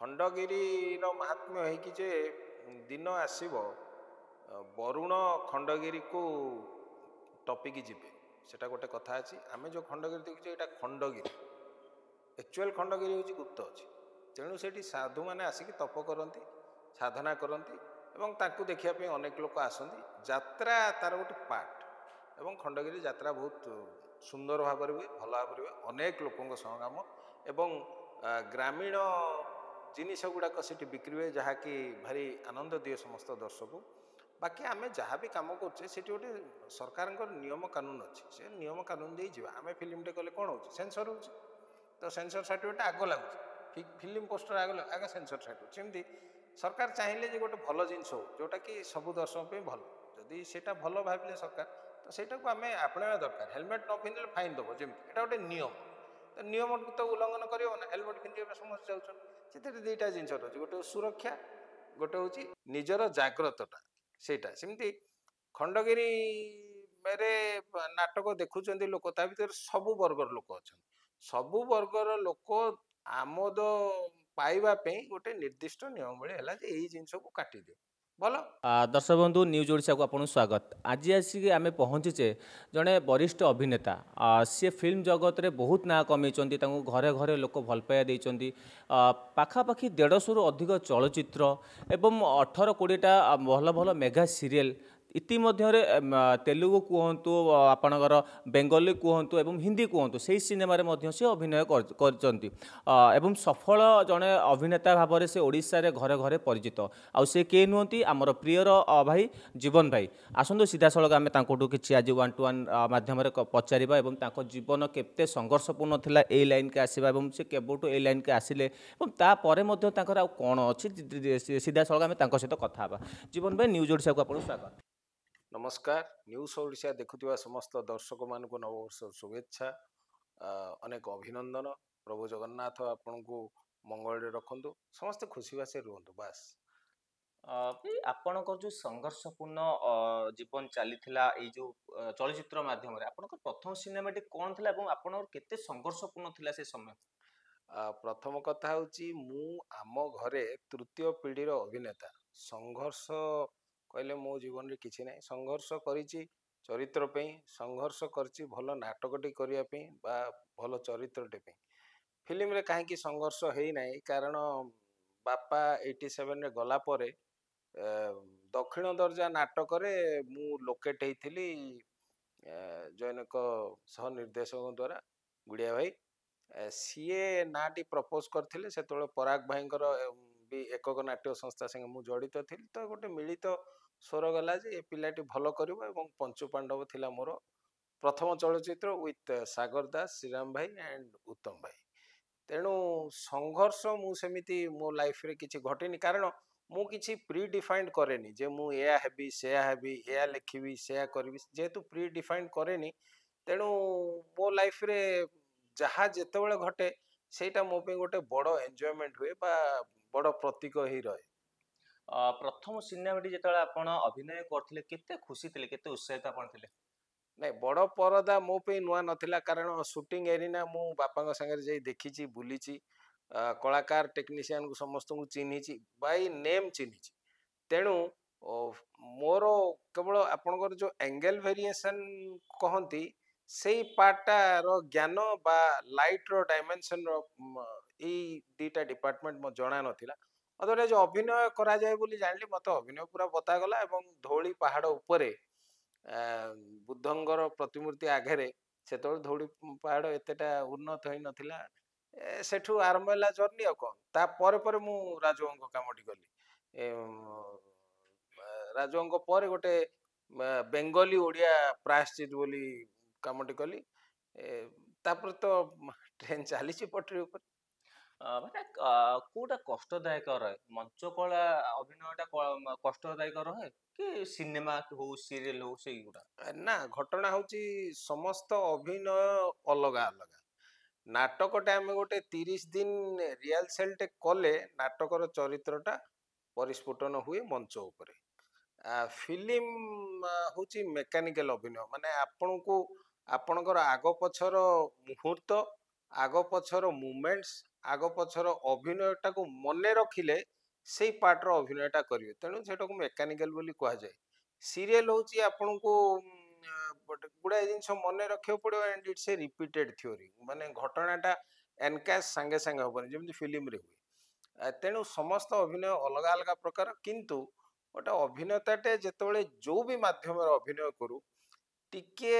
ଖଣ୍ଡଗିରିର ମାହାତ୍ମ୍ୟ ହେଇକି ଯେ ଦିନ ଆସିବ ବରୁଣ ଖଣ୍ଡଗିରିକୁ ଟପିକି ଯିବେ, ସେଟା ଗୋଟେ କଥା ଅଛି। ଆମେ ଯେଉଁ ଖଣ୍ଡଗିରି ଦେଖୁଛେ ଏଇଟା ଖଣ୍ଡଗିରି, ଆକ୍ଚୁଆଲ୍ ଖଣ୍ଡଗିରି ହେଉଛି ଗୁପ୍ତ ଅଛି। ତେଣୁ ସେଠି ସାଧୁମାନେ ଆସିକି ତପ କରନ୍ତି, ସାଧନା କରନ୍ତି ଏବଂ ତାଙ୍କୁ ଦେଖିବା ପାଇଁ ଅନେକ ଲୋକ ଆସନ୍ତି। ଯାତ୍ରା ତାର ଗୋଟେ ପାର୍ଟ ଏବଂ ଖଣ୍ଡଗିରି ଯାତ୍ରା ବହୁତ ସୁନ୍ଦର ଭାବରେ ହୁଏ, ଭଲ ଭାବରେ ହୁଏ, ଅନେକ ଲୋକଙ୍କ ସମାଗମ ଏବଂ ଗ୍ରାମୀଣ ଜିନିଷ ଗୁଡ଼ାକ ସେଠି ବିକ୍ରି ହୁଏ, ଯାହାକି ଭାରି ଆନନ୍ଦ ଦିଏ ସମସ୍ତ ଦର୍ଶକକୁ। ବାକି ଆମେ ଯାହା ବି କାମ କରୁଛେ ସେଠି ଗୋଟେ ସରକାରଙ୍କର ନିୟମ କାନୁନ ଅଛି, ସେ ନିୟମ କାନୁନ ଦେଇ ଯିବା। ଆମେ ଫିଲ୍ମଟେ କଲେ କ'ଣ ହେଉଛି, ସେନ୍ସର ହେଉଛି, ତ ସେନ୍ସର ସାର୍ଟିଫିକେଟ୍ ଆଗ ଲାଗୁଛି, ଫିଲ୍ମ ପୋଷ୍ଟର ଆଗ ସେନ୍ସର ସାର୍ଟିଫିକେଟ୍। ସେମିତି ସରକାର ଚାହିଁଲେ ଯେ ଗୋଟେ ଭଲ ଜିନିଷ ହଉ, ଯେଉଁଟାକି ସବୁ ଦର୍ଶକ ପାଇଁ ଭଲ, ଯଦି ସେଇଟା ଭଲ ଭାବିଲେ ସରକାର, ତ ସେଇଟାକୁ ଆମେ ଆପଣେଇବା ଦରକାର। ହେଲମେଟ୍ ନ ପିନ୍ଧିଲେ ଫାଇନ୍ ଦେବ, ଯେମିତି ଏଇଟା ଗୋଟେ ନିୟମ, ତ ନିୟମକୁ ତ ଉଲ୍ଲଂଘନ କରିବ ନା। ହେଲମେଟ୍ ପିନ୍ଧିବା ସମସ୍ତେ ଯାଉଛନ୍ତି, ସେଥିରେ ଦୁଇଟା ଜିନିଷ ରହୁଛି, ଗୋଟେ ସୁରକ୍ଷା, ଗୋଟେ ହେଉଛି ନିଜର ଜାଗ୍ରତଟା, ସେଇଟା। ସେମିତି ଖଣ୍ଡଗିରିରେ ନାଟକ ଦେଖୁଛନ୍ତି ଲୋକ, ତା ଭିତରେ ସବୁ ବର୍ଗର ଲୋକ ଅଛନ୍ତି। ସବୁ ବର୍ଗର ଲୋକ ଆମୋଦ ପାଇବା ପାଇଁ ଗୋଟେ ନିର୍ଦ୍ଦିଷ୍ଟ ନିୟମ ଭଳି ହେଲା ଯେ ଏଇ ଜିନିଷକୁ କାଟିଦିଅ, ଭଲ। ଦର୍ଶକ ବନ୍ଧୁ, ନ୍ୟୁଜ୍ ଓଡ଼ିଶାକୁ ଆପଣଙ୍କୁ ସ୍ୱାଗତ। ଆଜି ଆସିକି ଆମେ ପହଞ୍ଚିଛେ ଜଣେ ବରିଷ୍ଠ ଅଭିନେତା। ସିଏ ଫିଲ୍ମ ଜଗତରେ ବହୁତ ନାଁ କମେଇଛନ୍ତି, ତାଙ୍କୁ ଘରେ ଘରେ ଲୋକ ଭଲ ପାଇବା ଦେଇଛନ୍ତି। ପାଖାପାଖି 150ରୁ ଅଧିକ ଚଳଚ୍ଚିତ୍ର ଏବଂ 18-20ଟା ଭଲ ଭଲ ମେଗା ସିରିଏଲ୍, ଇତିମଧ୍ୟରେ ତେଲୁଗୁ କୁହନ୍ତୁ, ଆପଣଙ୍କର ବେଙ୍ଗଲୀ କୁହନ୍ତୁ ଏବଂ ହିନ୍ଦୀ କୁହନ୍ତୁ, ସେହି ସିନେମାରେ ମଧ୍ୟ ସେ ଅଭିନୟ କରିଛନ୍ତି ଏବଂ ସଫଳ ଜଣେ ଅଭିନେତା ଭାବରେ ସେ ଓଡ଼ିଶାରେ ଘରେ ଘରେ ପରିଚିତ। ଆଉ ସେ କିଏ ନୁହନ୍ତି, ଆମର ପ୍ରିୟର ଭାଇ ଜୀବନ ଭାଇ। ଆସନ୍ତୁ ସିଧାସଳଖ ଆମେ ତାଙ୍କଠୁ କିଛି ଆଜି 1-to-1 ମାଧ୍ୟମରେ ପଚାରିବା ଏବଂ ତାଙ୍କ ଜୀବନ କେତେ ସଂଘର୍ଷପୂର୍ଣ୍ଣ ଥିଲା ଏଇ ଲାଇନ୍କି ଆସିବା ଏବଂ ସେ କେବେଠୁ ଏଇ ଲାଇନ୍କି ଆସିଲେ ଏବଂ ତାପରେ ମଧ୍ୟ ତାଙ୍କର ଆଉ କ'ଣ ଅଛି, ସିଧାସଳଖ ଆମେ ତାଙ୍କ ସହିତ କଥା ହେବା। ଜୀବନ ଭାଇ, ନ୍ୟୁଜ୍ ଓଡ଼ିଶାକୁ ଆପଣଙ୍କୁ ସ୍ୱାଗତ। ନମସ୍କାର। ନ୍ୟୁଜ୍ ଓଡ଼ିଶା ଦେଖୁଥିବା ସମସ୍ତ ଦର୍ଶକମାନଙ୍କୁ ନବବର୍ଷର ଶୁଭେଚ୍ଛା, ଅନେକ ଅଭିନନ୍ଦନ। ପ୍ରଭୁ ଜଗନ୍ନାଥ ଆପଣଙ୍କୁ ମଙ୍ଗଳରେ ରଖନ୍ତୁ, ସମସ୍ତେ ଖୁସି ବାସିରେ ରୁହନ୍ତୁ, ବାସ୍। ଆପଣଙ୍କର ଯେଉଁ ସଂଘର୍ଷପୂର୍ଣ୍ଣ ଜୀବନ ଚାଲିଥିଲା ଏଇ ଯେଉଁ ଚଳଚ୍ଚିତ୍ର ମାଧ୍ୟମରେ, ଆପଣଙ୍କର ପ୍ରଥମ ସିନେମାଟି କ'ଣ ଥିଲା ଏବଂ ଆପଣଙ୍କର କେତେ ସଂଘର୍ଷପୂର୍ଣ୍ଣ ଥିଲା ସେ ସମୟ? ପ୍ରଥମ କଥା ହେଉଛି, ମୁଁ ଆମ ଘରେ ତୃତୀୟ ପିଢ଼ିର ଅଭିନେତା। ସଂଘର୍ଷ କହିଲେ ମୋ ଜୀବନରେ କିଛି ନାହିଁ। ସଂଘର୍ଷ କରିଛି ଚରିତ୍ର ପାଇଁ, ସଂଘର୍ଷ କରିଛି ଭଲ ନାଟକଟି କରିବା ପାଇଁ ବା ଭଲ ଚରିତ୍ରଟେ ପାଇଁ। ଫିଲ୍ମରେ କାହିଁକି ସଂଘର୍ଷ ହେଇନାହିଁ, କାରଣ ବାପା 87ରେ ଗଲା ପରେ ଦକ୍ଷିଣ ଦର୍ଜା ନାଟକରେ ମୁଁ ଲୋକେଟ୍ ହେଇଥିଲି ଜଣକ ସହ ନିର୍ଦ୍ଦେଶକଙ୍କ ଦ୍ୱାରା, ଗୁଡ଼ିଆ ଭାଇ। ସିଏ ନାଁଟି ପ୍ରପୋଜ କରିଥିଲେ, ସେତେବେଳେ ପରାଗ ଭାଇଙ୍କର ବି ଏକକ ନାଟ୍ୟ ସଂସ୍ଥା ସାଙ୍ଗେ ମୁଁ ଜଡ଼ିତ ଥିଲି। ତ ଗୋଟେ ମିଳିତ ସ୍ୱର ଗଲା ଯେ ଏ ପିଲାଟି ଭଲ କରିବ ଏବଂ ପଞ୍ଚୁ ପାଣ୍ଡବ ଥିଲା ମୋର ପ୍ରଥମ ଚଳଚ୍ଚିତ୍ର ୱିଥ୍ ସାଗର ଦାସ, ଶ୍ରୀରାମ ଭାଇ ଆଣ୍ଡ ଉତ୍ତମ ଭାଇ। ତେଣୁ ସଂଘର୍ଷ ମୁଁ ସେମିତି ମୋ ଲାଇଫରେ କିଛି ଘଟିନି, କାରଣ ମୁଁ କିଛି ପ୍ରି ଡିଫାଇଣ୍ଡ କରେନି ଯେ ମୁଁ ଏୟା ହେବି, ସେୟା ହେବି, ଏୟା ଲେଖିବି, ସେୟା କରିବି। ଯେହେତୁ ପ୍ରି ଡିଫାଇଣ୍ଡ କରେନି, ତେଣୁ ମୋ ଲାଇଫରେ ଯାହା ଯେତେବେଳେ ଘଟେ ସେଇଟା ମୋ ପାଇଁ ଗୋଟେ ବଡ଼ ଏନ୍ଜୟମେଣ୍ଟ ହୁଏ ବା ବଡ଼ ପ୍ରତୀକ ହେଇ ରହେ। ପ୍ରଥମ ସିନେମାଟି ଯେତେବେଳେ ଆପଣ ଅଭିନୟ କରିଥିଲେ, କେତେ ଖୁସି ଥିଲେ, କେତେ ଉତ୍ସାହିତ ଆପଣ ଥିଲେ? ନାଇଁ, ବଡ଼ ପରଦା ମୋ ପାଇଁ ନୂଆ ନଥିଲା, କାରଣ ସୁଟିଂ ଏରିନା ମୁଁ ବାପାଙ୍କ ସାଙ୍ଗରେ ଯାଇ ଦେଖିଛି, ବୁଲିଛି, କଳାକାର ଟେକ୍ନିସିଆନକୁ ସମସ୍ତଙ୍କୁ ଚିହ୍ନିଛି, ବାଇ ନେମ୍ ଚିହ୍ନିଛି। ତେଣୁ ମୋର କେବଳ ଆପଣଙ୍କର ଯେଉଁ ଆଙ୍ଗେଲ ଭେରିଏସନ୍ କହନ୍ତି, ସେଇ ପାର୍ଟଟାର ଜ୍ଞାନ ବା ଲାଇଟ୍ର ଡାଇମେନସନ୍ର ଏଇ ଦୁଇଟା ଡିପାର୍ଟମେଣ୍ଟ ମୋ ଜଣା ନଥିଲା। ଅଦରୱାଇଜ୍ ଅଭିନୟ କରାଯାଏ ବୋଲି ଜାଣିଲି, ମୋତେ ଅଭିନୟ ପୁରା ବତାଗଲା ଏବଂ ଧଉଳି ପାହାଡ଼ ଉପରେ ବୁଦ୍ଧଙ୍କର ପ୍ରତିମୂର୍ତ୍ତି ଆଗରେ, ସେତେବେଳେ ଧଉଳି ପାହାଡ଼ ଏତେଟା ଉନ୍ନତ ହେଇନଥିଲା, ସେଠୁ ଆରମ୍ଭ ହେଲା ଜର୍ଣ୍ଣି। ଆଉ କ'ଣ, ତାପରେ ପରେ ମୁଁ ରାଜୁଙ୍କ କାମଟି କଲି। ରାଜୁଙ୍କ ପରେ ଗୋଟେ ବେଙ୍ଗଲୀ ଓଡ଼ିଆ ପ୍ରାୟଶ୍ଚିତ ବୋଲି କାମଟି କଲି। ତାପରେ ତ ଟ୍ରେନ୍ ଚାଲିଛି ପଟରୀ ଉପରେ। ମାନେ କୋଉଟା କଷ୍ଟଦାୟକ ରହେ? ମଞ୍ଚ କଳା ଅଭିନୟଟା କଷ୍ଟଦାୟକ ରହେ କି ସିନେମା ହଉ, ସିରିଏଲ ହଉ, ସେଇଗୁଡ଼ା? ନା, ଘଟଣା ହେଉଛି ସମସ୍ତ ଅଭିନୟ ଅଲଗା ଅଲଗା। ନାଟକଟା ଆମେ ଗୋଟେ 30 ଦିନ ରିହର୍ସାଲଟେ କଲେ ନାଟକର ଚରିତ୍ରଟା ପରିସ୍ଫୁଟନ ହୁଏ ମଞ୍ଚ ଉପରେ। ଫିଲ୍ମ ହେଉଛି ମେକାନିକାଲ ଅଭିନୟ, ମାନେ ଆପଣଙ୍କୁ ଆପଣଙ୍କର ଆଗ ପଛର ମୁହୂର୍ତ୍ତ, ଆଗ ପଛର ମୁଭମେଣ୍ଟସ୍ ଆଗ ପଛର ଅଭିନୟଟାକୁ ମନେ ରଖିଲେ ସେଇ ପାର୍ଟର ଅଭିନୟଟା କରିବେ, ତେଣୁ ସେଟାକୁ ମେକାନିକାଲ ବୋଲି କୁହାଯାଏ। ସିରିଏଲ ହଉଛି ଆପଣଙ୍କୁ ଗୁଡ଼ାଏ ଜିନିଷ ମନେ ରଖିବାକୁ ପଡ଼ିବ, and it's a repeated theory, ମାନେ ଘଟଣାଟା ଏନକାସ୍ ସାଙ୍ଗେ ସାଙ୍ଗେ ହବନି ଯେମିତି ଫିଲ୍ମରେ ହୁଏ। ତେଣୁ ସମସ୍ତ ଅଭିନୟ ଅଲଗା ଅଲଗା ପ୍ରକାର, କିନ୍ତୁ ଗୋଟେ ଅଭିନେତାଟେ ଯେତେବେଳେ ଯୋଉ ବି ମାଧ୍ୟମରେ ଅଭିନୟ କରୁ, ଟିକେ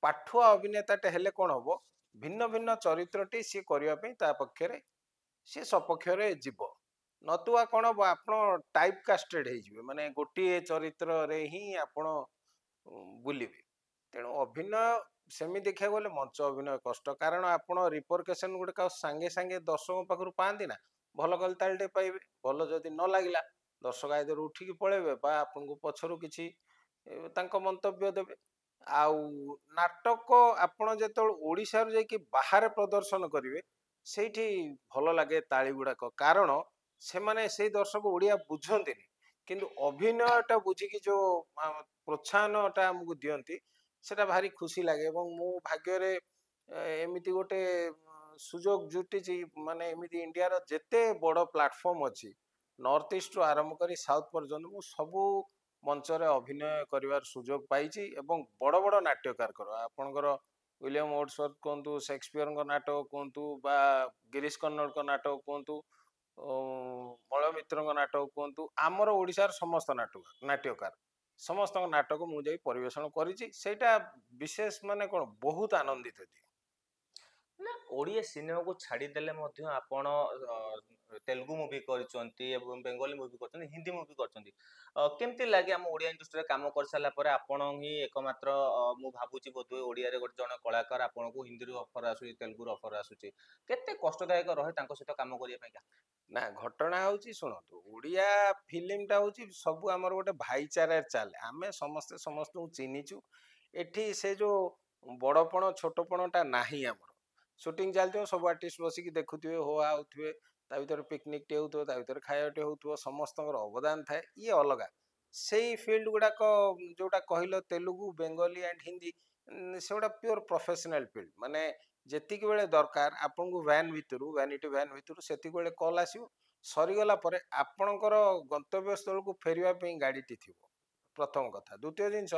ପାଠୁଆ ଅଭିନେତାଟେ ହେଲେ କ'ଣ ହବ, ଭିନ୍ନ ଭିନ୍ନ ଚରିତ୍ରଟି ସିଏ କରିବା ପାଇଁ ତା ପକ୍ଷରେ ସିଏ ସପକ୍ଷରେ ଯିବ। ନତୁଆ କ'ଣ ହବ, ଆପଣ ଟାଇପ୍ କାଷ୍ଟେଡ୍ ହେଇଯିବେ, ମାନେ ଗୋଟିଏ ଚରିତ୍ରରେ ହିଁ ଆପଣ ବୁଲିବେ। ତେଣୁ ଅଭିନୟ ସେମିତି ଦେଖିବାକୁ ଗଲେ ମଞ୍ଚ ଅଭିନୟ କଷ୍ଟ, କାରଣ ଆପଣ ରିପରକେସନ ଗୁଡ଼ିକ ସାଙ୍ଗେ ସାଙ୍ଗେ ଦର୍ଶକଙ୍କ ପାଖରୁ ପାଆନ୍ତି ନା। ଭଲ କଲେ ତାଳିଟେ ପାଇବେ, ଭଲ ଯଦି ନ ଲାଗିଲା ଦର୍ଶକ ଆଇଦର ଉଠିକି ପଳେଇବେ ବା ଆପଣଙ୍କୁ ପଛରୁ କିଛି ତାଙ୍କ ମନ୍ତବ୍ୟ ଦେବେ। ଆଉ ନାଟକ ଆପଣ ଯେତେବେଳେ ଓଡ଼ିଶାରୁ ଯାଇକି ବାହାରେ ପ୍ରଦର୍ଶନ କରିବେ, ସେଇଠି ଭଲ ଲାଗେ ତାଳି ଗୁଡ଼ାକ, କାରଣ ସେମାନେ ସେଇ ଦର୍ଶକ ଓଡ଼ିଆ ବୁଝନ୍ତିନି, କିନ୍ତୁ ଅଭିନୟଟା ବୁଝିକି ଯୋଉ ପ୍ରୋତ୍ସାହନଟା ଆମକୁ ଦିଅନ୍ତି ସେଟା ଭାରି ଖୁସି ଲାଗେ। ଏବଂ ମୁଁ ଭାଗ୍ୟରେ ଏମିତି ଗୋଟେ ସୁଯୋଗ ଜୁଟିଛି, ମାନେ ଏମିତି ଇଣ୍ଡିଆର ଯେତେ ବଡ଼ ପ୍ଲାଟଫର୍ମ ଅଛି, ନର୍ଥ ଇଷ୍ଟରୁ ଆରମ୍ଭ କରି ସାଉଥ ପର୍ଯ୍ୟନ୍ତ ମୁଁ ସବୁ ମଞ୍ଚରେ ଅଭିନୟ କରିବାର ସୁଯୋଗ ପାଇଛି। ଏବଂ ବଡ଼ ବଡ଼ ନାଟ୍ୟକାରଙ୍କର, ଆପଣଙ୍କର ୱିଲିୟମ ୱର୍ଡସୱର୍ଥ କୁହନ୍ତୁ, ସେକ୍ସପିୟରଙ୍କ ନାଟକ କୁହନ୍ତୁ, ବା ଗିରୀଶ କର୍ଣ୍ଣଡ଼ଙ୍କ ନାଟକ କୁହନ୍ତୁ, ମଳୟ ମିତ୍ରଙ୍କ ନାଟକ କୁହନ୍ତୁ, ଆମର ଓଡ଼ିଶାର ସମସ୍ତ ନାଟ୍ୟକାର ସମସ୍ତଙ୍କ ନାଟକ ମୁଁ ଯାଇ ପରିବେଷଣ କରିଛି। ସେଇଟା ବିଶେଷ ମାନେ କ'ଣ, ବହୁତ ଆନନ୍ଦିତ ଦିଏ। ନା ଓଡ଼ିଆ ସିନେମାକୁ ଛାଡ଼ିଦେଲେ ମଧ୍ୟ ଆପଣ ତେଲୁଗୁ ମୁଭି କରିଛନ୍ତି ଏବଂ ବେଙ୍ଗଲୀ ମୁଭି କରିଛନ୍ତି, ହିନ୍ଦୀ ମୁଭି କରିଛନ୍ତି। କେମିତି ଲାଗେ ଆମ ଓଡ଼ିଆ ଇଣ୍ଡଷ୍ଟ୍ରିରେ କାମ କରିସାରିଲା ପରେ ଆପଣ ହିଁ ଏକମାତ୍ର, ମୁଁ ଭାବୁଛି ବୋଧହୁଏ ଓଡ଼ିଆରେ ଗୋଟେ ଜଣେ କଳାକାର, ଆପଣଙ୍କୁ ହିନ୍ଦୀରୁ ଅଫର ଆସୁଛି, ତେଲୁଗୁରୁ ଅଫର ଆସୁଛି, କେତେ କଷ୍ଟଦାୟକ ରହେ ତାଙ୍କ ସହିତ କାମ କରିବା ପାଇଁକା? ନା, ଘଟଣା ହଉଛି ଶୁଣନ୍ତୁ, ଓଡ଼ିଆ ଫିଲ୍ମଟା ହଉଛି ସବୁ ଆମର ଗୋଟେ ଭାଇଚାରାରେ ଚାଲେ, ଆମେ ସମସ୍ତେ ସମସ୍ତଙ୍କୁ ଚିହ୍ନିଛୁ। ଏଠି ସେ ଯୋଉ ବଡ଼ପଣ ଛୋଟପଣଟା ନାହିଁ। ଆମର ସୁଟିଂ ଚାଲିଥିବ, ସବୁ ଆର୍ଟିଷ୍ଟ ବସିକି ଦେଖୁଥିବେ, ହୋ ହା ହଉଥିବେ, ତା ଭିତରେ ପିକନିକଟେ ହଉଥିବ, ତା ଭିତରେ ଖାଇବାଟେ ହଉଥିବ, ସମସ୍ତଙ୍କର ଅବଦାନ ଥାଏ, ଇଏ ଅଲଗା। ସେଇ ଫିଲ୍ଡ ଗୁଡ଼ାକ ଯୋଉଟା କହିଲ ତେଲୁଗୁ, ବେଙ୍ଗଲୀ ଆଣ୍ଡ ହିନ୍ଦୀ, ସେଗୁଡ଼ା ପିଓର ପ୍ରଫେସନାଲ ଫିଲ୍ଡ, ମାନେ ଯେତିକି ବେଳେ ଦରକାର ଆପଣଙ୍କୁ ଭ୍ୟାନିଟି ଭ୍ୟାନ୍ ଭିତରୁ ସେତିକି ବେଳେ କଲ୍ ଆସିବ, ସରିଗଲା ପରେ ଆପଣଙ୍କର ଗନ୍ତବ୍ୟ ସ୍ଥଳକୁ ଫେରିବା ପାଇଁ ଗାଡ଼ିଟି ଥିବ, ପ୍ରଥମ କଥା। ଦ୍ୱିତୀୟ ଜିନିଷ,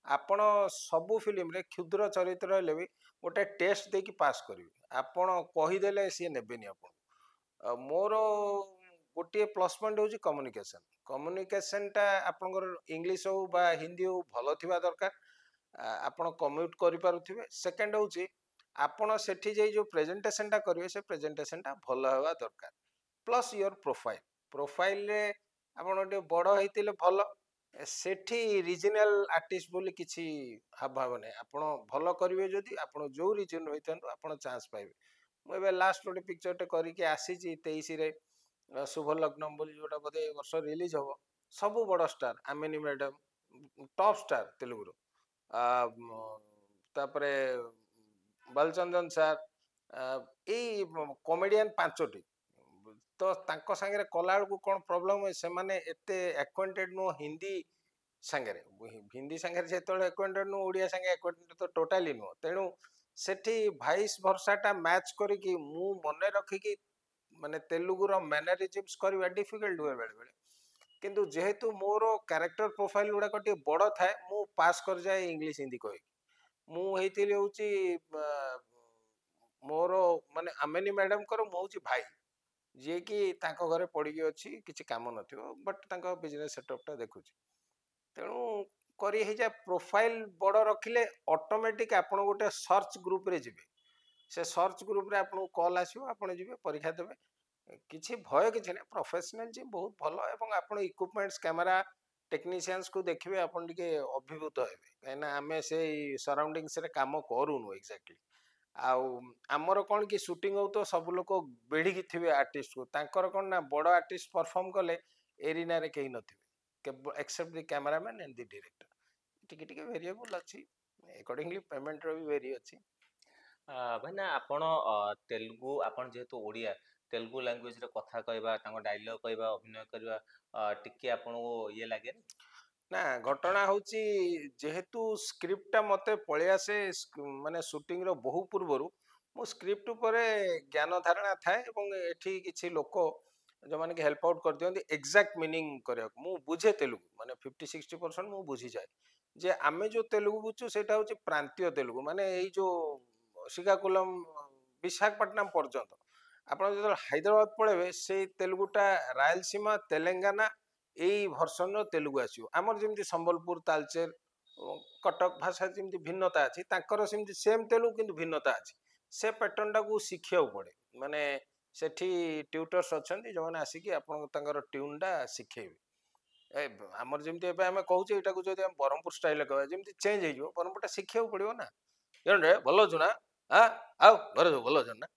ଆପଣ ସବୁ ଫିଲ୍ମରେ କ୍ଷୁଦ୍ର ଚରିତ୍ର ହେଲେ ବି ଗୋଟେ ଟେଷ୍ଟ ଦେଇକି ପାସ୍ କରିବେ, ଆପଣ କହିଦେଲେ ସିଏ ନେବେନି ଆପଣଙ୍କୁ। ମୋର ଗୋଟିଏ ପ୍ଲସ୍ ପଏଣ୍ଟ ହେଉଛି କମ୍ୟୁନିକେସନ୍। କମ୍ୟୁନିକେସନ୍ଟା ଆପଣଙ୍କର ଇଂଲିଶ ହଉ ବା ହିନ୍ଦୀ ହଉ ଭଲ ଥିବା ଦରକାର, ଆପଣ କମ୍ୟୁଟ୍ କରିପାରୁଥିବେ। ସେକେଣ୍ଡ ହେଉଛି ଆପଣ ସେଠି ଯାଇ ଯେଉଁ ପ୍ରେଜେଣ୍ଟେସନ୍ଟା କରିବେ, ସେ ପ୍ରେଜେଣ୍ଟେସନ୍ଟା ଭଲ ହେବା ଦରକାର। ପ୍ଲସ୍ ୟୋର ପ୍ରୋଫାଇଲ୍ରେ ଆପଣ ଟିକେ ବଡ଼ ହେଇଥିଲେ ଭଲ, ସେଠି ରିଜିନାଲ ଆର୍ଟିଷ୍ଟ ବୋଲି କିଛି ଭାବ ନାହିଁ। ଆପଣ ଭଲ କରିବେ ଯଦି, ଆପଣ ଯୋଉ ରିଜନ ହୋଇଥାନ୍ତୁ ଆପଣ ଚାନ୍ସ ପାଇବେ। ମୁଁ ଏବେ ଲାଷ୍ଟ ଗୋଟେ ପିକ୍ଚରଟେ କରିକି ଆସିଛି 23ରେ, ଶୁଭ ଲଗ୍ନମ୍ ବୋଲି, ଯୋଉଟା ବୋଧେ ଏ ବର୍ଷ ରିଲିଜ ହବ। ସବୁ ବଡ଼ ଷ୍ଟାର, ଆମିନି ମ୍ୟାଡାମ ଟପ୍ ଷ୍ଟାର ତେଲୁଗୁର, ତାପରେ ବାଲଚନ୍ଦନ ସାର୍, ଏଇ କମେଡ଼ିଆନ 5ଟି, ତ ତାଙ୍କ ସାଙ୍ଗରେ କଲାବେଳକୁ କ'ଣ ପ୍ରୋବ୍ଲେମ ହୁଏ, ସେମାନେ ଏତେ ଆକ୍ୱାଣ୍ଟେଡ୍ ନୁହଁ ହିନ୍ଦୀ ସାଙ୍ଗରେ। ହିନ୍ଦୀ ସାଙ୍ଗରେ ଯେତେବେଳେ ଆକ୍ୱାଣ୍ଟେଡ୍ ନୁହଁ, ଓଡ଼ିଆ ସାଙ୍ଗେ ଆକ୍ୱାଣ୍ଟେଡ୍ ତ ଟୋଟାଲି ନୁହଁ। ତେଣୁ ସେଠି ଭାଇସ୍ ଭର୍ସାଟା ମ୍ୟାଚ୍ କରିକି ମୁଁ ମନେ ରଖିକି, ମାନେ ତେଲୁଗୁର ମ୍ୟାନରିଜିମ୍ସ କରିବା ଡିଫିକଲ୍ଟ ହୁଏ ବେଳେବେଳେ। କିନ୍ତୁ ଯେହେତୁ ମୋର କ୍ୟାରେକ୍ଟର ପ୍ରୋଫାଇଲ ଗୁଡ଼ାକ ଟିକେ ବଡ଼ ଥାଏ, ମୁଁ ପାସ୍ କରିଯାଏ ଇଂଲିଶ ହିନ୍ଦୀ କହିକି। ମୁଁ ହେଇଥିଲି ହେଉଛି ମୋର ମାନେ ଆମିନି ମ୍ୟାଡାମଙ୍କର ମୁଁ ହେଉଛି ଭାଇ, ଯିଏକି ତାଙ୍କ ଘରେ ପଡ଼ିକି ଅଛି, କିଛି କାମ ନଥିବ, ବଟ୍ ତାଙ୍କ ବିଜନେସ୍ ସେଟଅପ୍ଟା ଦେଖୁଛି। ତେଣୁ କରି ହେଇଯାଏ। ପ୍ରୋଫାଇଲ ବଡ଼ ରଖିଲେ ଅଟୋମେଟିକ୍ ଆପଣ ଗୋଟେ ସର୍ଚ୍ଚ ଗ୍ରୁପରେ ଯିବେ, ସେ ସର୍ଚ୍ଚ ଗ୍ରୁପରେ ଆପଣଙ୍କୁ କଲ୍ ଆସିବ, ଆପଣ ଯିବେ, ପରୀକ୍ଷା ଦେବେ, କିଛି ଭୟ କିଛି ନାହିଁ। ପ୍ରଫେସନାଲିଜିମ୍ ବହୁତ ଭଲ, ଏବଂ ଆପଣ ଇକ୍ୱିପମେଣ୍ଟସ୍, କ୍ୟାମେରା, ଟେକ୍ନିସିଆନ୍ସକୁ ଦେଖିବେ, ଆପଣ ଟିକେ ଅଭିଭୂତ ହେବେ, କାହିଁକିନା ଆମେ ସେଇ ସରାଉଣ୍ଡିଙ୍ଗସରେ କାମ କରୁନୁ ଏକ୍ଜାକ୍ଟଲି। ଆଉ ଆମର କ'ଣ କି, ସୁଟିଂ ହେଉଥିବ, ସବୁ ଲୋକ ବେଢ଼ିକି ଥିବେ ଆର୍ଟିଷ୍ଟକୁ, ତାଙ୍କର କ'ଣ ନା, ବଡ଼ ଆର୍ଟିଷ୍ଟ ପରଫର୍ମ କଲେ ଏରିନାରେ କେହି ନଥିବେ, କେବଳ except the cameraman and the director. ଟିକେ ଟିକେ ଭେରିଏବୁଲ୍ ଅଛି, ଏକର୍ଡିଂଲି ପେମେଣ୍ଟର ବି ଭେରି ଅଛି। ଭାଇନା ଆପଣ ତେଲୁଗୁ, ଆପଣ ଯେହେତୁ ଓଡ଼ିଆ, ତେଲୁଗୁ ଲାଙ୍ଗୁଏଜରେ କଥା କହିବା, ତାଙ୍କ ଡାଇଲଗ କହିବା, ଅଭିନୟ କରିବା, ଟିକେ ଆପଣଙ୍କୁ ଇଏ ଲାଗେନି? ନା, ଘଟଣା ହେଉଛି ଯେହେତୁ ସ୍କ୍ରିପ୍ଟଟା ମୋତେ ପଳେଇ ଆସେ ମାନେ ସୁଟିଂର ବହୁ ପୂର୍ବରୁ, ମୁଁ ସ୍କ୍ରିପ୍ଟ ଉପରେ ଜ୍ଞାନ ଧାରଣା ଥାଏ ଏବଂ ଏଠି କିଛି ଲୋକ ଯେଉଁମାନେ କି ହେଲ୍ପ ଆଉଟ୍ କରିଦିଅନ୍ତି ଏକ୍ଜାକ୍ଟ ମିନିଂ କରିବାକୁ। ମୁଁ ବୁଝେ ତେଲୁଗୁ ମାନେ 50-60% ମୁଁ ବୁଝିଯାଏ ଯେ ଆମେ ଯେଉଁ ତେଲୁଗୁ ବୁଝୁଛୁ ସେଇଟା ହେଉଛି ପ୍ରାନ୍ତୀୟ ତେଲୁଗୁ ମାନେ ଏଇ ଯେଉଁ ଶ୍ରୀକାକୁଲମ ବିଶାଖାପଟନମ ପର୍ଯ୍ୟନ୍ତ। ଆପଣ ଯେତେବେଳେ ହାଇଦ୍ରାବାଦ ପଳେଇବେ ସେଇ ତେଲୁଗୁଟା ରାୟଲସୀମା ତେଲେଙ୍ଗାନା ଏଇ ଭର୍ସନର ତେଲୁଗୁ ଆସିବ। ଆମର ଯେମିତି ସମ୍ବଲପୁର ତାଲଚେର କଟକ ଭାଷା ଯେମିତି ଭିନ୍ନତା ଅଛି ତାଙ୍କର ସେମିତି ସେମ୍ ତେଲୁଗୁ କିନ୍ତୁ ଭିନ୍ନତା ଅଛି। ସେ ପ୍ୟାଟର୍ନଟାକୁ ଶିଖିବାକୁ ପଡ଼େ ମାନେ ସେଠି ଟ୍ୟୁଟର୍ସ ଅଛନ୍ତି ଯେଉଁମାନେ ଆସିକି ଆପଣଙ୍କୁ ତାଙ୍କର ଟ୍ୟୁନ୍ଟା ଶିଖେଇବେ। ଏ ଆମର ଯେମିତି ଏବେ ଆମେ କହୁଛେ ଏଇଟାକୁ ଯଦି ଆମେ ବ୍ରହ୍ମପୁର ଷ୍ଟାଇଲରେ କହିବା ଯେମିତି ଚେଞ୍ଜ ହେଇଯିବ ବ୍ରହ୍ମପୁରଟା ଶିଖିବାକୁ ପଡ଼ିବ ନା। ରେ ଭଲ ଅଛୁ ନା ଆଉ ଘରେ ସବୁ ଭଲ ଅଛନ୍ତି ନା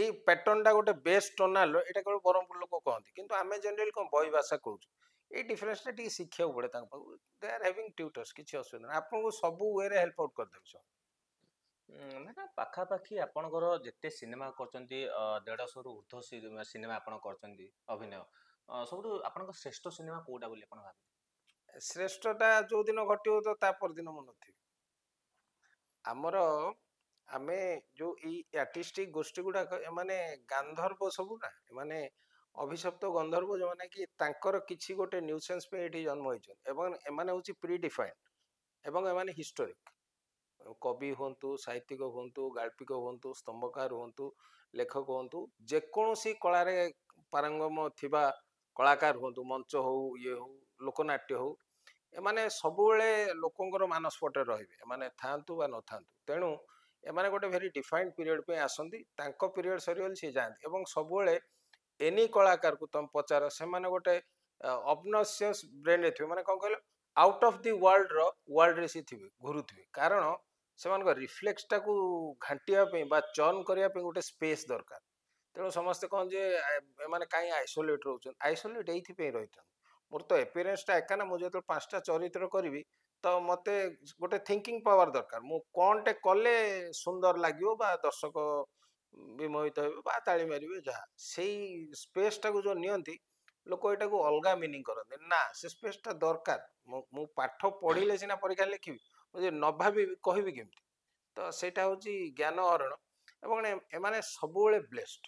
ଏଇ ପ୍ୟାଟର୍ନଟା ଗୋଟେ ବେସ୍ ଟୋନାଲ ଏଇଟା କେବଳ ବ୍ରହ୍ମପୁର ଲୋକ କହନ୍ତି କିନ୍ତୁ ଆମେ ଜେନେରାଲି କ'ଣ ବହି ଭାଷା କହୁଛୁ। ଏଇ ଡିଫରେନ୍ସଟା ଟିକେ ଶିଖିବାକୁ ପଡ଼େ ତାଙ୍କ ପାଖକୁ। ଦେ ଆର୍ ହ୍ୟାଭିଂ ଟ୍ୟୁଟର୍ସ କିଛି ଅସୁବିଧା ନାହିଁ ଆପଣଙ୍କୁ ସବୁ ୱେରେ ହେଲ୍ପ ଆଉଟ୍ କରିଦେବେ ସବୁ। ମାନେ ପାଖାପାଖି ଆପଣଙ୍କର ଯେତେ ସିନେମା କରିଛନ୍ତି 150ରୁ ଉର୍ଦ୍ଧ୍ୱ ସିନେମା ଆପଣ କରିଛନ୍ତି ଅଭିନୟ, ସବୁଠୁ ଆପଣଙ୍କ ଶ୍ରେଷ୍ଠ ସିନେମା କୋଉଟା ବୋଲି ଆପଣ ଭାବେ? ଶ୍ରେଷ୍ଠଟା ଯୋଉ ଦିନ ଘଟିବ ତ ତା ପରଦିନ ମୁଁ ନଥିବି। ଆମର ଆମେ ଯୋଉ ଏଇ ଆର୍ଟିଷ୍ଟିକ ଗୋଷ୍ଠୀ ଗୁଡାକ ଏମାନେ ଗାନ୍ଧର୍ବ ସବୁ ନା ଏମାନେ ଅଭିଶପ୍ତ ଗନ୍ଧର୍ବ ଯେଉଁମାନେ କି ତାଙ୍କର କିଛି ଗୋଟେ ନ୍ୟୁସେନ୍ସ ପାଇଁ ଏଠି ଜନ୍ମ ହେଇଛନ୍ତି ଏବଂ ଏମାନେ ହଉଛି ପ୍ରି ଡିଫାଇନ୍ଡ ଏବଂ ଏମାନେ ହିଷ୍ଟୋରିକ। କବି ହୁଅନ୍ତୁ ସାହିତ୍ୟିକ ହୁଅନ୍ତୁ ଗାଳ୍ପିକ ହୁଅନ୍ତୁ ସ୍ତମ୍ଭକାର ହୁଅନ୍ତୁ ଲେଖକ ହୁଅନ୍ତୁ ଯେକୌଣସି କଳାରେ ପାରଙ୍ଗମ ଥିବା କଳାକାର ହୁଅନ୍ତୁ ମଞ୍ଚ ହଉ ଇଏ ହଉ ଲୋକନାଟ୍ୟ ହଉ ଏମାନେ ସବୁବେଳେ ଲୋକଙ୍କର ମାନସପଟରେ ରହିବେ ଏମାନେ ଥାଆନ୍ତୁ ବା ନଥାନ୍ତୁ। ତେଣୁ ଏମାନେ ଗୋଟେ ଭେରି ଡିଫାଇନ୍ଡ ପିରିୟଡ଼ ପାଇଁ ଆସନ୍ତି ତାଙ୍କ ପିରିୟଡ଼ ସରିଗଲେ ସିଏ ଯାଆନ୍ତି ଏବଂ ସବୁବେଳେ ଏନି କଳାକାରକୁ ତମେ ପଚାର ସେମାନେ ଗୋଟେ ଅବନସିୟସ୍ ବ୍ରେନ୍ରେ ଥିବେ ମାନେ କ'ଣ କହିଲ ଆଉଟ୍ ଅଫ୍ ଦି ୱାର୍ଲଡରେ ସିଏ ଥିବେ ଘୁରୁଥିବେ କାରଣ ସେମାନଙ୍କ ରିଫ୍ଲେକ୍ସଟାକୁ ଘାଣ୍ଟିବା ପାଇଁ ବା ଚର୍ନ କରିବା ପାଇଁ ଗୋଟେ ସ୍ପେସ୍ ଦରକାର। ତେଣୁ ସମସ୍ତେ କହନ୍ତି ଯେ ଏମାନେ କାହିଁ ଆଇସୋଲେଟ୍ ରହୁଛନ୍ତି ଆଇସୋଲେଟ୍ ଏଇଥିପାଇଁ ରହିଛନ୍ତି। ମୋର ତ ଏପିୟରାନ୍ସଟା ଏକା ନା ମୁଁ ଯେତେବେଳେ 5ଟା ଚରିତ୍ର କରିବି ତ ମୋତେ ଗୋଟେ ଥିଙ୍କିଂ ପାୱାର ଦରକାର ମୁଁ କ'ଣଟେ କଲେ ସୁନ୍ଦର ଲାଗିବ ବା ଦର୍ଶକ ବିମୋହିତ ହେବେ ବା ତାଳି ମାରିବେ ଯାହା ସେଇ ସ୍ପେସ୍ଟାକୁ ଯେଉଁ ନିଅନ୍ତି ଲୋକ ଏଇଟାକୁ ଅଲଗା ମିନିଂ କରନ୍ତି ନା ସେ ସ୍ପେସ୍ଟା ଦରକାର। ମୁଁ ପାଠ ପଢ଼ିଲେ ସିନା ପରୀକ୍ଷା ଲେଖିବି ମୁଁ ଯଦି ନ ଭାବିବି କହିବି କେମିତି। ତ ସେଇଟା ହେଉଛି ଜ୍ଞାନ ହରଣ ଏବଂ ଏମାନେ ସବୁବେଳେ ବ୍ଲେସ୍ଡ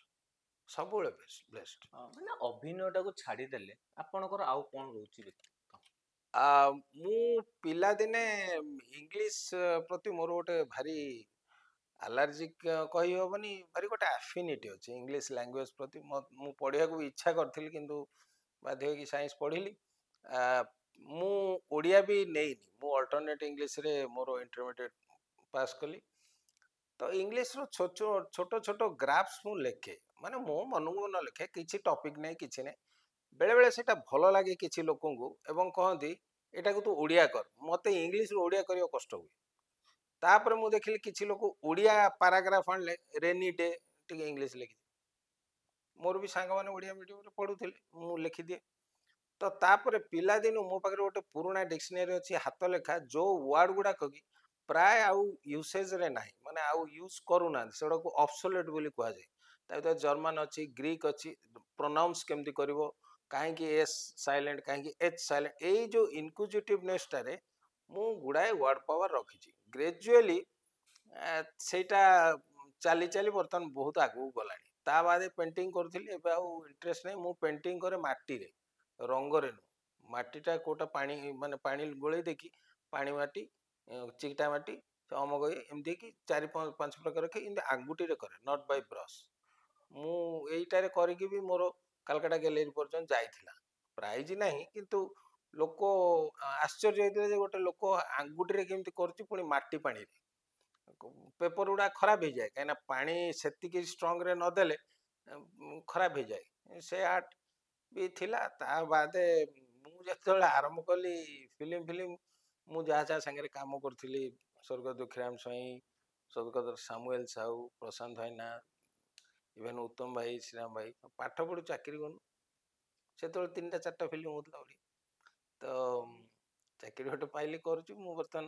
ସବୁବେଳେ ବ୍ଲେସ୍ଡ। ମାନେ ଅଭିନୟଟାକୁ ଛାଡ଼ିଦେଲେ ଆପଣଙ୍କର ଆଉ କ'ଣ ରହୁଛି ବ୍ୟକ୍ତିତ୍ୱ? ମୁଁ ପିଲାଦିନେ ଇଂଲିଶ ପ୍ରତି ମୋର ଗୋଟେ ଭାରି ଆଲାର୍ଜିକ୍ କହିହେବନି ଭାରି ଗୋଟେ ଆଫିନିଟି ଅଛି ଇଂଲିଶ ଲାଙ୍ଗୁଏଜ ପ୍ରତି। ମୁଁ ପଢ଼ିବାକୁ ବି ଇଚ୍ଛା କରିଥିଲି କିନ୍ତୁ ବାଧ୍ୟ ହେଇକି ସାଇନ୍ସ ପଢ଼ିଲି। ମୁଁ ଓଡ଼ିଆ ବି ନେଇନି ମୁଁ ଅଲ୍ଟରନେଟ୍ ଇଂଲିଶରେ ମୋର ଇଣ୍ଟରମିଡ଼ିଏଟ୍ ପାସ୍ କଲି। ତ ଇଂଲିଶର ଛୋଟ ଛୋଟ ଗ୍ରାଫ୍ସ ମୁଁ ଲେଖେ ମାନେ ମୋ ମନକୁ ମନ ଲେଖେ କିଛି ଟପିକ୍ ନାହିଁ କିଛି ନାହିଁ। ବେଳେବେଳେ ସେଇଟା ଭଲ ଲାଗେ କିଛି ଲୋକଙ୍କୁ ଏବଂ କହନ୍ତି ଏଟାକୁ ତୁ ଓଡ଼ିଆ କର ମୋତେ ଇଂଲିଶରୁ ଓଡ଼ିଆ କରିବା କଷ୍ଟ ହୁଏ। ତାପରେ ମୁଁ ଦେଖିଲି କିଛି ଲୋକ ଓଡ଼ିଆ ପାରାଗ୍ରାଫ ଆଣିଲେ ରେନି ଡେ ଟିକେ ଇଂଲିଶ ଲେଖିଦିଏ। ମୋର ବି ସାଙ୍ଗମାନେ ଓଡ଼ିଆ ମିଡ଼ିୟମରେ ପଢ଼ୁଥିଲେ ମୁଁ ଲେଖିଦିଏ। ତ ତାପରେ ପିଲାଦିନୁ ମୋ ପାଖରେ ଗୋଟେ ପୁରୁଣା ଡିକ୍ସନାରୀ ଅଛି ହାତ ଲେଖା ଯେଉଁ ୱାର୍ଡ ଗୁଡ଼ାକ କି ପ୍ରାୟ ଆଉ ୟୁସେଜରେ ନାହିଁ ମାନେ ଆଉ ୟୁଜ୍ କରୁନାହାନ୍ତି ସେଗୁଡ଼ାକୁ ଅବସୋଲେଟ୍ ବୋଲି କୁହାଯାଏ। ତା ଭିତରେ ଜର୍ମାନ ଅଛି ଗ୍ରୀକ୍ ଅଛି ପ୍ରୋନାଉନ୍ସ କେମିତି କରିବ କାହିଁକି ଏସ୍ ସାଇଲେଣ୍ଟ କାହିଁକି ଏଚ୍ ସାଇଲେଣ୍ଟ ଏଇ ଯେଉଁ ଇନକ୍ୟୁଜିଟିଭନେସଟାରେ ମୁଁ ଗୁଡ଼ାଏ ୱାର୍ଡ ପାୱାର ରଖିଛି। ଗ୍ରାଜୁଆଲି ସେଇଟା ଚାଲି ଚାଲି ବର୍ତ୍ତମାନ ବହୁତ ଆଗକୁ ଗଲାଣି। ତା ବାଦେ ପେଣ୍ଟିଂ କରୁଥିଲି ଏବେ ଆଉ ଇଣ୍ଟରେଷ୍ଟ ନାହିଁ। ମୁଁ ପେଣ୍ଟିଂ କରେ ମାଟିରେ ରଙ୍ଗରେ ନୁହଁ। ମାଟିଟା କେଉଁଟା ପାଣି ମାନେ ପାଣି ଗୋଳେଇ ଦେଇକି ପାଣି ମାଟି ଚିକିଟା ମାଟି ଅମକ ଏମିତି କି 4-5 ପ୍ରକାର ରଖି ଏମିତି ଆଙ୍ଗୁଠିରେ କରେ ନଟ୍ ବାଇ ବ୍ରସ୍। ମୁଁ ଏଇଟାରେ କରିକି ବି ମୋର କାଲକାଟା ଗ୍ୟାଲେରୀ ପର୍ଯ୍ୟନ୍ତ ଯାଇଥିଲା। ପ୍ରାଇଜ ନାହିଁ କିନ୍ତୁ ଲୋକ ଆଶ୍ଚର୍ଯ୍ୟ ହେଇଥିଲେ ଯେ ଗୋଟେ ଲୋକ ଆଙ୍ଗୁଠିରେ କେମିତି କରୁଛି ପୁଣି ମାଟି ପାଣିରେ। ପେପର ଗୁଡ଼ା ଖରାପ ହେଇଯାଏ କାହିଁକିନା ପାଣି ସେତିକି ଷ୍ଟ୍ରଙ୍ଗରେ ନଦେଲେ ଖରାପ ହେଇଯାଏ। ସେ ଆର୍ଟ ବି ଥିଲା। ତା ବାଦେ ମୁଁ ଯେତେବେଳେ ଆରମ୍ଭ କଲି ଫିଲ୍ମ ମୁଁ ଯାହା ଯାହା ସାଙ୍ଗରେ କାମ କରୁଥିଲି ସ୍ୱର୍ଗତ ଦୁଃଖୀରାମ ସ୍ୱାଇଁ ସ୍ୱର୍ଗତ ସାମୁଏଲ ସାହୁ ପ୍ରଶାନ୍ତ ଭାଇନା ଇଭେନ୍ ଉତ୍ତମ ଭାଇ ଶ୍ରୀରାମ ଭାଇ ପାଠ ପଢ଼ୁ ଚାକିରି କରୁନୁ ସେତେବେଳେ 3ଟା 4ଟା ଫିଲ୍ମ ହେଉଥିଲା ଓଡ଼ିଆ। ତ ଚାକିରି ଗୋଟେ ପାଇଲି କରୁଛି ମୁଁ ବର୍ତ୍ତମାନ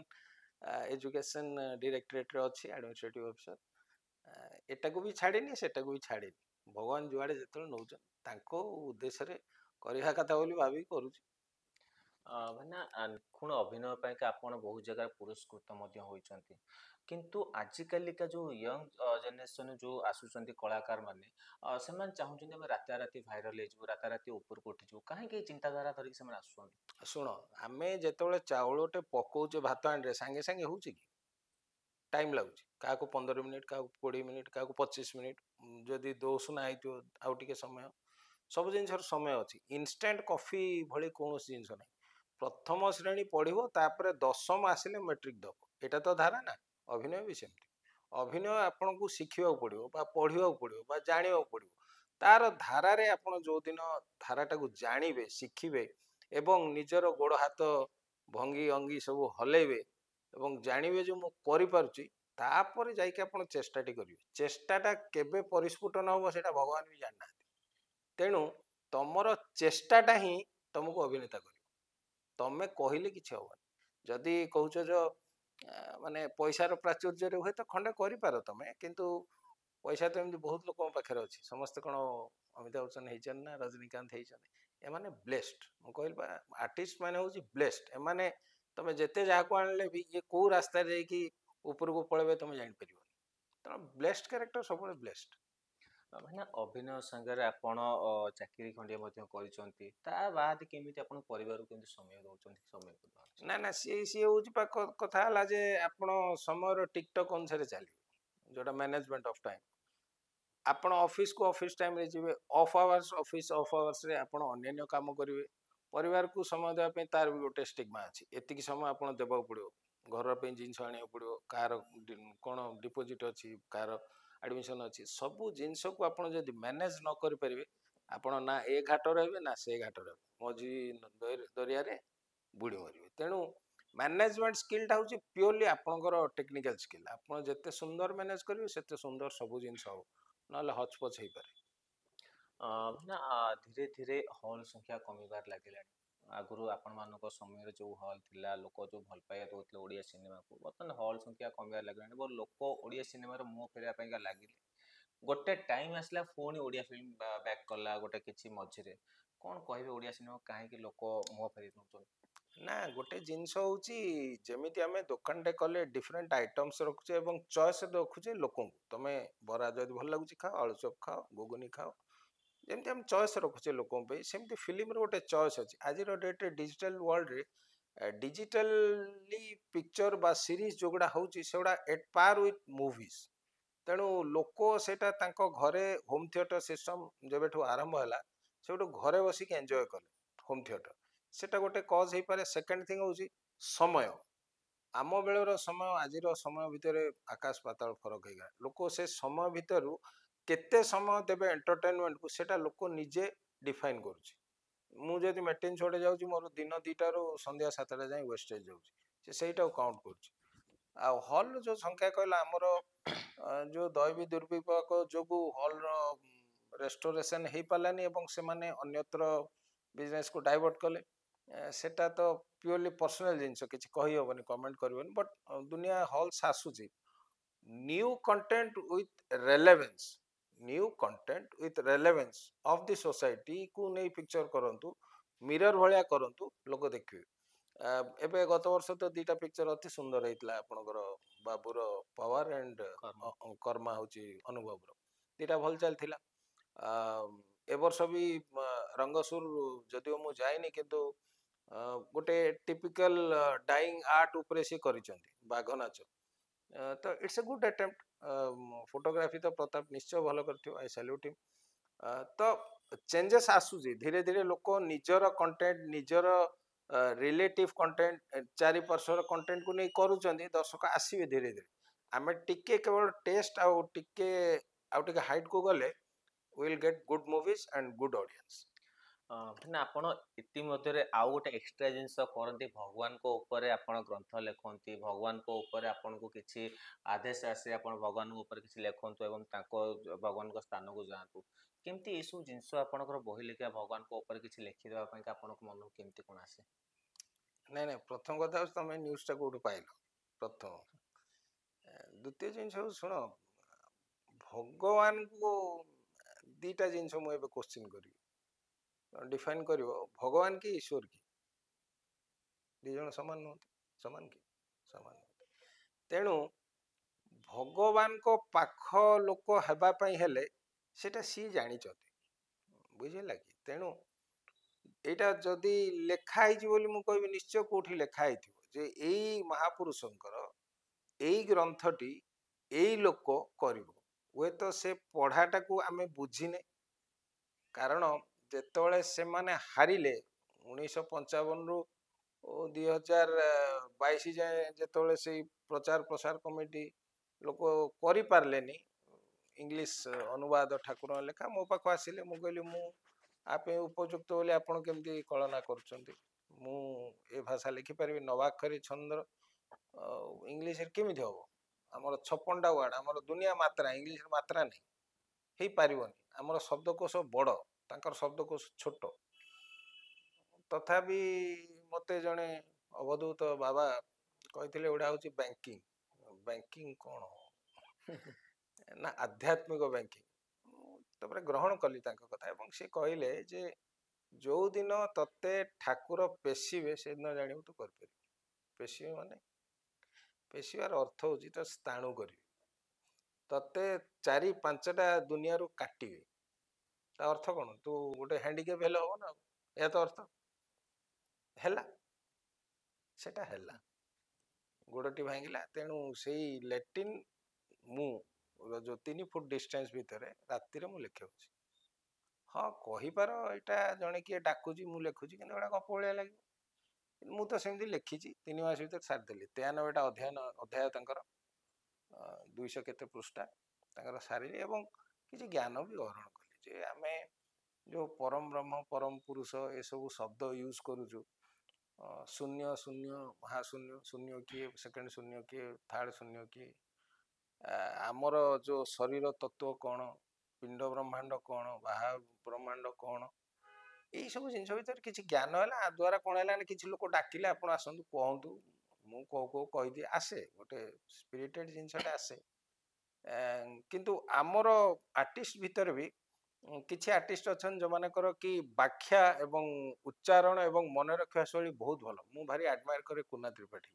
ଏଜୁକେସନ୍ ଡିରେକ୍ଟରେଟ୍ରେ ଅଛି ଆଡ଼ମିନିଷ୍ଟ୍ରେଟିଭ୍ ଅଫିସର। ଏଟାକୁ ବି ଛାଡ଼ିନି ସେଟାକୁ ବି ଛାଡ଼ିନି ଭଗବାନ ଯୁଆଡ଼େ ଯେତେବେଳେ ନେଉଛନ୍ତି ତାଙ୍କ ଉଦ୍ଦେଶ୍ୟରେ କରିବା କଥା ବୋଲି ଭାବିକି କରୁଛି। ମାନେ ନିଖୁଣ ଅଭିନୟ ପାଇଁକା ଆପଣ ବହୁ ଜାଗାରେ ପୁରସ୍କୃତ ମଧ୍ୟ ହୋଇଛନ୍ତି। କିନ୍ତୁ ଆଜିକାଲିକା ଯେଉଁ ୟଙ୍ଗ ଜେନେରେସନ୍ ଯେଉଁ ଆସୁଛନ୍ତି କଳାକାରମାନେ ସେମାନେ ଚାହୁଁଛନ୍ତି ଆମେ ରାତାରାତି ଭାଇରାଲ ହେଇଯିବୁ ରାତାରାତି ଉପରକୁ ଉଠିଯିବୁ କାହିଁକି ଏଇ ଚିନ୍ତାଧାରା ଧରିକି ସେମାନେ ଆସୁଛନ୍ତି? ଶୁଣ, ଆମେ ଯେତେବେଳେ ଚାଉଳଟେ ପକଉଛେ ଭାତ ହାଣ୍ଡିରେ ସାଙ୍ଗେ ସାଙ୍ଗେ ହଉଛି କି? ଟାଇମ୍ ଲାଗୁଛି। କାହାକୁ 15 ମିନିଟ୍, କାହାକୁ 20 ମିନିଟ୍, କାହାକୁ 25 ମିନିଟ୍, ଯଦି ଦୋଷନା ହେଇଥିବ ଆଉ ଟିକେ ସମୟ। ସବୁ ଜିନିଷର ସମୟ ଅଛି। ଇନଷ୍ଟାଣ୍ଟ କଫି ଭଳି କୌଣସି ଜିନିଷ ନାହିଁ। ପ୍ରଥମ ଶ୍ରେଣୀ ପଢିବ, ତାପରେ ଦଶମ ଆସିଲେ ମେଟ୍ରିକ ଦବ। ଏଇଟା ତ ଧାରା ନା। ଅଭିନୟ ବି ସେମିତି। ଅଭିନୟ ଆପଣଙ୍କୁ ଶିଖିବାକୁ ପଡିବ ବା ପଢିବାକୁ ପଡିବ ବା ଜାଣିବାକୁ ପଡିବ। ତାର ଧାରାରେ ଆପଣ ଯୋଉଦିନ ଧାରାଟାକୁ ଜାଣିବେ, ଶିଖିବେ ଏବଂ ନିଜର ଗୋଡ ହାତ ଭଙ୍ଗି ଅଙ୍ଗି ସବୁ ହଲେଇବେ ଏବଂ ଜାଣିବେ ଯେ ମୁଁ କରିପାରୁଛି, ତାପରେ ଯାଇକି ଆପଣ ଚେଷ୍ଟାଟି କରିବେ। ଚେଷ୍ଟାଟା କେବେ ପରିସ୍ଫୁଟନ ହବ ସେଇଟା ଭଗବାନ ବି ଜାଣିନାହାନ୍ତି। ତେଣୁ ତମର ଚେଷ୍ଟାଟା ହିଁ ତମକୁ ଅଭିନେତା କରିବ। ତମେ କହିଲେ କିଛି ହବନି। ଯଦି କହୁଛ ଯେ ମାନେ ପଇସାର ପ୍ରାଚୁର୍ଯ୍ୟରେ ହୁଏ ତ ଖଣ୍ଡେ କରିପାର ତମେ, କିନ୍ତୁ ପଇସା ତ ଏମିତି ବହୁତ ଲୋକଙ୍କ ପାଖରେ ଅଛି। ସମସ୍ତେ କଣ ଅମିତାଭ ବଚ୍ଚନ ହେଇଛନ୍ତି ନା ରଜନୀକାନ୍ତ ହେଇଛନ୍ତି? ଏମାନେ ବ୍ଲେସ୍ଡ। ମୁଁ କହିଲି ବା ଆର୍ଟିଷ୍ଟ ମାନେ ହଉଛି ବ୍ଲେସ୍ଡ। ଏମାନେ ତମେ ଯେତେ ଯାହାକୁ ଆଣିଲେ ବି ଇଏ କୋଉ ରାସ୍ତାରେ ଯାଇକି ଉପରକୁ ପଳେଇବେ ତମେ ଜାଣିପାରିବନି। ତେଣୁ ବ୍ଲେସ୍ଡ କ୍ୟାରେକ୍ଟର ସବୁବେଳେ ବ୍ଲେସ୍ଡ। ମାନେ ଅଭିନୟ ସାଙ୍ଗରେ ଆପଣ ଚାକିରି ଖଣ୍ଡିଏ ମଧ୍ୟ କରିଛନ୍ତି ତା ବାଦ କେମିତି ଆପଣ ପରିବାରକୁ କେମିତି ସମୟ ଦଉଛନ୍ତି ସମୟ ଦେଉଛନ୍ତି? ନା ନା, ସିଏ ହଉଛି କଥା ହେଲା ଯେ ଆପଣ ସମୟର ଟିକଟକ୍ ଅନୁସାରେ ଚାଲିବେ, ଯୋଉଟା ମ୍ୟାନେଜମେଣ୍ଟ ଅଫ ଟାଇମ। ଆପଣ ଅଫିସକୁ ଅଫିସ ଟାଇମରେ ଯିବେ, ଅଫ୍ ଆୱାର୍ସ ଅଫିସ ଅଫ୍ ଆୱାର୍ସରେ ଆପଣ ଅନ୍ୟାନ୍ୟ କାମ କରିବେ। ପରିବାରକୁ ସମୟ ଦେବା ପାଇଁ ତାର ବି ଗୋଟେ ଷ୍ଟିଗ୍ମା ଅଛି। ଏତିକି ସମୟ ଆପଣ ଦେବାକୁ ପଡ଼ିବ। ଘର ପାଇଁ ଜିନିଷ ଆଣିବାକୁ ପଡ଼ିବ, କାହାର କ'ଣ ଡିପୋଜିଟ୍ ଅଛି, କାହାର ଆଡ଼ମିସନ୍ ଅଛି। ସବୁ ଜିନିଷକୁ ଆପଣ ଯଦି ମ୍ୟାନେଜ ନ କରିପାରିବେ, ଆପଣ ନା ଏ ଘାଟ ରହିବେ ନା ସେ ଘାଟ ରହିବେ, ମଝି ଦରିଆରେ ବୁଡ଼ି ମରିବେ। ତେଣୁ ମ୍ୟାନେଜମେଣ୍ଟ ସ୍କିଲ୍ଟା ହେଉଛି ପିଓରଲି ଆପଣଙ୍କର ଟେକ୍ନିକାଲ ସ୍କିଲ୍। ଆପଣ ଯେତେ ସୁନ୍ଦର ମ୍ୟାନେଜ କରିବେ ସେତେ ସୁନ୍ଦର ସବୁ ଜିନିଷ ହବ, ନହେଲେ ହଚପଚ ହେଇପାରେ। ନା ଧୀରେ ଧୀରେ ହଲ୍ ସଂଖ୍ୟା କମିବାରେ ଲାଗିଲାଣି। ଆଗରୁ ଆପଣମାନଙ୍କ ସମୟରେ ଯେଉଁ ହଲ୍ ଥିଲା ଲୋକ ଯେଉଁ ଭଲ ପାଇବା ଦେଉଥିଲେ ଓଡ଼ିଆ ସିନେମାକୁ, ବର୍ତ୍ତମାନ ହଲ୍ ସଂଖ୍ୟା କମିବାରେ ଲାଗିଲାଣି ଏବଂ ଲୋକ ଓଡ଼ିଆ ସିନେମାର ମୁହଁ ଫେରିବା ପାଇଁକା ଲାଗିଲେ। ଗୋଟେ ଟାଇମ୍ ଆସିଲା ପୁଣି ଓଡ଼ିଆ ଫିଲ୍ମ ବ୍ୟାକ୍ କଲା ଗୋଟେ କିଛି ମଝିରେ। କ'ଣ କହିବେ ଓଡ଼ିଆ ସିନେମା କାହିଁକି ଲୋକ ମୁହଁ ଫେରି ନେଉଛନ୍ତି? ନା, ଗୋଟେ ଜିନିଷ ହଉଛି, ଯେମିତି ଆମେ ଦୋକାନଟେ କଲେ ଡିଫରେଣ୍ଟ ଆଇଟମ୍ସ ରଖୁଛେ ଏବଂ ଚଏସ୍ ରଖୁଛେ ଲୋକଙ୍କୁ। ତମେ ବରା ଯଦି ଭଲ ଲାଗୁଛି ଖାଅ, ଆଳୁଚପ ଖାଅ, ଘୁଗୁନି ଖାଅ। ଯେମିତି ଆମେ ଚଏସ୍ ରଖୁଛେ ଲୋକଙ୍କ ପାଇଁ, ସେମିତି ଫିଲ୍ମର ଗୋଟେ ଚଏସ୍ ଅଛି। ଆଜିର ଡେଟ୍ରେ ଡିଜିଟାଲ ୱାର୍ଲଡରେ ଡିଜିଟାଲି ପିକ୍ଚର ବା ସିରିଜ ଯୋଉଗୁଡ଼ା ହେଉଛି ସେଗୁଡ଼ା ଏଟ୍ ପାର୍ ୱିଥ୍ ମୁଭିଜ। ତେଣୁ ଲୋକ ସେଇଟା ତାଙ୍କ ଘରେ ହୋମ୍ ଥିଏଟର ସିଷ୍ଟମ ଯେବେଠୁ ଆରମ୍ଭ ହେଲା, ସେଠୁ ଘରେ ବସିକି ଏନ୍ଜୟ କଲେ ହୋମ୍ ଥିଏଟର। ସେଟା ଗୋଟେ କଜ୍ ହେଇପାରେ। ସେକେଣ୍ଡ ଥିଙ୍ଗ ହେଉଛି ସମୟ। ଆମ ବେଳର ସମୟ ଆଜିର ସମୟ ଭିତରେ ଆକାଶ ପାତାଳ ଫରକ ହେଇଗଲା। ଲୋକ ସେ ସମୟ ଭିତରୁ କେତେ ସମୟ ଦେବେ ଏଣ୍ଟରଟେନମେଣ୍ଟକୁ, ସେଟା ଲୋକ ନିଜେ ଡିଫାଇନ୍ କରୁଛି। ମୁଁ ଯଦି ମେଟିନ୍ ଛୋଟେ ଯାଉଛି, ମୋର ଦିନ 2ଟାରୁ ସନ୍ଧ୍ୟା 7ଟା ଯାଏଁ ୱେଷ୍ଟେଜ ଯାଉଛି, ସେ ସେଇଟାକୁ କାଉଣ୍ଟ କରୁଛି। ଆଉ ହଲ୍ର ଯେଉଁ ସଂଖ୍ୟା କହିଲା, ଆମର ଯେଉଁ ଦୈବୀ ଦୁର୍ବିପାକ ଯୋଗୁଁ ହଲ୍ର ରେଷ୍ଟୋରେସନ୍ ହେଇପାରିଲାନି ଏବଂ ସେମାନେ ଅନ୍ୟତ୍ର ବିଜନେସକୁ ଡାଇଭର୍ଟ କଲେ। ସେଟା ତ ପିଓରଲି ପର୍ସନାଲ ଜିନିଷ, କିଛି କହିହେବନି, କମେଣ୍ଟ କରିବନି। ବଟ୍ ଦୁନିଆ ହଲ୍ସ ଆସୁଛି। New content with relevance, new content with relevance of the ସୋସାଇଟିକୁ ନେଇ ପିକ୍ଚର କରନ୍ତୁ, ମିରର ଭଳିଆ କରନ୍ତୁ, ଲୋକ ଦେଖିବେ। ଏବେ ଗତ ବର୍ଷ ତ 2ଟା ପିକ୍ଚର ଅତି ସୁନ୍ଦର ହେଇଥିଲା ଆପଣଙ୍କର, ବାବୁର ପାୱାର ଆଣ୍ଡ କର୍ମା ହେଉଛି ଅନୁଭବର। 2ଟା ଭଲ ଚାଲିଥିଲା। ଏ ବର୍ଷ ବି ରଙ୍ଗସୁର, ଯଦିଓ ମୁଁ ଯାଇନି, କିନ୍ତୁ ଗୋଟେ ଟିପିକାଲ ଡାଇଂ ଆର୍ଟ ଉପରେ ସେ କରିଛନ୍ତି, ବାଘ ନାଚ। ତ it's a good attempt. Photography ତ ପ୍ରତାପ ନିଶ୍ଚୟ ଭଲ କରିଥିବ, ଆଇ ସାଲ୍ୟୁଟ୍ ହିମ୍। ତ ଚେଞ୍ଜେସ୍ ଆସୁଛି ଧୀରେ ଧୀରେ। ଲୋକ ନିଜର କଣ୍ଟେଣ୍ଟ, ନିଜର ରିଲେଟିଭ କଣ୍ଟେଣ୍ଟ, ଚାରିପାର୍ଶ୍ୱର କଣ୍ଟେଣ୍ଟକୁ ନେଇ କରୁଛନ୍ତି। ଦର୍ଶକ ଆସିବେ ଧୀରେ ଧୀରେ। ଆମେ ଟିକେ କେବଳ ଟେଷ୍ଟ ଆଉ ଟିକେ ହାଇଟ୍କୁ ଗଲେ will get good movies and good audience. ମାନେ ଆପଣ ଇତିମଧ୍ୟରେ ଆଉ ଗୋଟେ ଏକ୍ସଟ୍ରା ଜିନିଷ କରନ୍ତି, ଭଗବାନଙ୍କ ଉପରେ ଆପଣ ଗ୍ରନ୍ଥ ଲେଖନ୍ତି, ଭଗବାନଙ୍କ ଉପରେ ଆପଣଙ୍କୁ କିଛି ଆଦେଶ ଆସେ, ଆପଣ ଭଗବାନଙ୍କ ଉପରେ କିଛି ଲେଖନ୍ତୁ ଏବଂ ତାଙ୍କ ଭଗବାନଙ୍କ ସ୍ଥାନକୁ ଯାଆନ୍ତୁ। କେମିତି ଏଇସବୁ ଜିନିଷ ଆପଣଙ୍କର ବହି ଲେଖିବା, ଭଗବାନଙ୍କ ଉପରେ କିଛି ଲେଖିଦେବା ପାଇଁ ଆପଣଙ୍କ ମନକୁ କେମିତି କ'ଣ ଆସେ? ନାଇଁ ନାଇଁ, ପ୍ରଥମ କଥା ହେଉଛି ତମେ ନ୍ୟୁଜ୍ଟା କୋଉଠୁ ପାଇଲ, ପ୍ରଥମ। ଦ୍ୱିତୀୟ ଜିନିଷ ହେଉଛି, ଶୁଣ, ଭଗବାନଙ୍କୁ 2ଟା ଜିନିଷ ମୁଁ ଏବେ କୋଶ୍ଚିନ୍ କରିବି। ଡିଫାଇନ୍ କରିବ ଭଗବାନ କି ଈଶ୍ୱର କି? 2 ଜଣ ସମାନ ନୁହନ୍ତି? ସମାନ କି? ସମାନ ନୁହନ୍ତି। ତେଣୁ ଭଗବାନଙ୍କ ପାଖ ଲୋକ ହେବା ପାଇଁ ହେଲେ ସେଟା ସିଏ ଜାଣିଛନ୍ତି, ବୁଝିଲା କି? ତେଣୁ ଏଇଟା ଯଦି ଲେଖା ହେଇଛି ବୋଲି ମୁଁ କହିବି ନିଶ୍ଚୟ କୋଉଠି ଲେଖା ହେଇଥିବ ଯେ ଏଇ ମହାପୁରୁଷଙ୍କର ଏଇ ଗ୍ରନ୍ଥଟି ଏଇ ଲୋକ କରିବ। ହୁଏତ ସେ ପଢାଟାକୁ ଆମେ ବୁଝିନେ, କାରଣ ଯେତେବେଳେ ସେମାନେ ହାରିଲେ 1955ରୁ 2022 ଯାଏ ଯେତେବେଳେ ସେଇ ପ୍ରଚାର ପ୍ରସାର କମିଟି ଲୋକ କରିପାରିଲେନି ଇଂଲିଶ ଅନୁବାଦ ଠାକୁର ଲେଖା, ମୋ ପାଖକୁ ଆସିଲେ, ମୁଁ କହିଲି ମୁଁ ଆ ପାଇଁ ଉପଯୁକ୍ତ ବୋଲି ଆପଣ କେମିତି କଳନା କରୁଛନ୍ତି? ମୁଁ ଏ ଭାଷା ଲେଖିପାରିବି? ନବାକ୍ଷରୀ ଛନ୍ଦ ଇଂଲିଶରେ କେମିତି ହବ? ଆମର 56ଟା ୱାର୍ଡ, ଆମର ଦୁନିଆ ମାତ୍ରା, ଇଂଲିଶରେ ମାତ୍ରା ନାହିଁ, ହେଇପାରିବନି। ଆମର ଶବ୍ଦକୋଷ ବଡ଼, ତାଙ୍କର ଶବ୍ଦକୋଷ ଛୋଟ। ତଥାପି ମତେ ଜଣେ ଅବଧୂତ ବାବା କହିଥିଲେ ଏଗୁଡ଼ା ହଉଛି ବ୍ୟାଙ୍କିଂ। ବ୍ୟାଙ୍କିଂ କ'ଣ ନା ଆଧ୍ୟାତ୍ମିକ ବ୍ୟାଙ୍କିଂ। ତାପରେ ଗ୍ରହଣ କଲି ତାଙ୍କ କଥା ଏବଂ ସେ କହିଲେ ଯେ ଯୋଉ ଦିନ ତତେ ଠାକୁର ପେଶିବେ ସେଦିନ ଜାଣିବୁ ତୁ କରିପାରିବୁ। ପେଶିବେ ମାନେ ପେଶିବାର ଅର୍ଥ ହଉଛି ତ ସ୍ଥାଣୁ କରିବେ, ତତେ 4-5ଟା ଦୁନିଆରୁ କାଟିବେ। ତା ଅର୍ଥ କ'ଣ? ତୁ ଗୋଟେ ହ୍ୟାଣ୍ଡିକ୍ୟାପ୍ ହେଲେ ହବ ନା, ଏହା ତ ଅର୍ଥ। ହେଲା, ସେଟା ହେଲା, ଗୋଡ଼ଟି ଭାଙ୍ଗିଲା। ତେଣୁ ସେଇ ଲେଟିନ୍ ମୁଁ ଯୋଉ 3 ଫୁଟ ଡିଷ୍ଟାନ୍ସ ଭିତରେ ରାତିରେ ମୁଁ ଲେଖଉଛି। ହଁ କହିପାର ଏଇଟା ଜଣେ କିଏ ଡାକୁଛି ମୁଁ ଲେଖୁଛି, କିନ୍ତୁ ଏଇଟା ଗପ ଭଳିଆ ଲାଗିବ। ମୁଁ ତ ସେମିତି ଲେଖିଛି, 3 ମାସ ଭିତରେ ସାରିଦେଲି। 93ଟା ଅଧ୍ୟାୟ ତାଙ୍କର, 200 କେତେ ପୃଷ୍ଠା ତାଙ୍କର ସାରିଲି ଏବଂ କିଛି ଜ୍ଞାନ ବି ଗ୍ରହଣ କଲି ଯେ ଆମେ ଯୋଉ ପରମ ବ୍ରହ୍ମ ପରମ ପୁରୁଷ ଏସବୁ ଶବ୍ଦ ୟୁଜ କରୁଛୁ, ଶୂନ୍ୟ ଶୂନ୍ୟ ମହାଶୂନ୍ୟ, ଶୂନ୍ୟ କିଏ, ସେକେଣ୍ଡ ଶୂନ୍ୟ କିଏ, ଥାର୍ଡ ଶୂନ୍ୟ କିଏ, ଆମର ଯୋଉ ଶରୀର ତତ୍ଵ କ'ଣ, ପିଣ୍ଡ ବ୍ରହ୍ମାଣ୍ଡ କ'ଣ, ବାହା ବ୍ରହ୍ମାଣ୍ଡ କ'ଣ, ଏଇ ସବୁ ଜିନିଷ ଭିତରେ କିଛି ଜ୍ଞାନ ହେଲା। ଆ ଦ୍ୱାରା କ'ଣ ହେଲା ନା କିଛି ଲୋକ ଡାକିଲେ ଆପଣ ଆସନ୍ତୁ କୁହନ୍ତୁ, ମୁଁ କୋଉ କହିଦିଏ, ଆସେ ଗୋଟେ ସ୍ପିରିଟେଡ୍ ଜିନିଷଟା ଆସେ। କିନ୍ତୁ ଆମର ଆର୍ଟିଷ୍ଟ ଭିତରେ ବି କିଛି ଆର୍ଟିଷ୍ଟ ଅଛନ୍ତି ଯୋଉମାନଙ୍କର କି ବ୍ୟାଖ୍ୟା ଏବଂ ଉଚ୍ଚାରଣ ଏବଂ ମନେ ରଖିବା ଶୈଳୀ ବହୁତ ଭଲ। ମୁଁ ଭାରି ଆଡମାୟାର କରେ କୁନା ତ୍ରିପାଠୀ,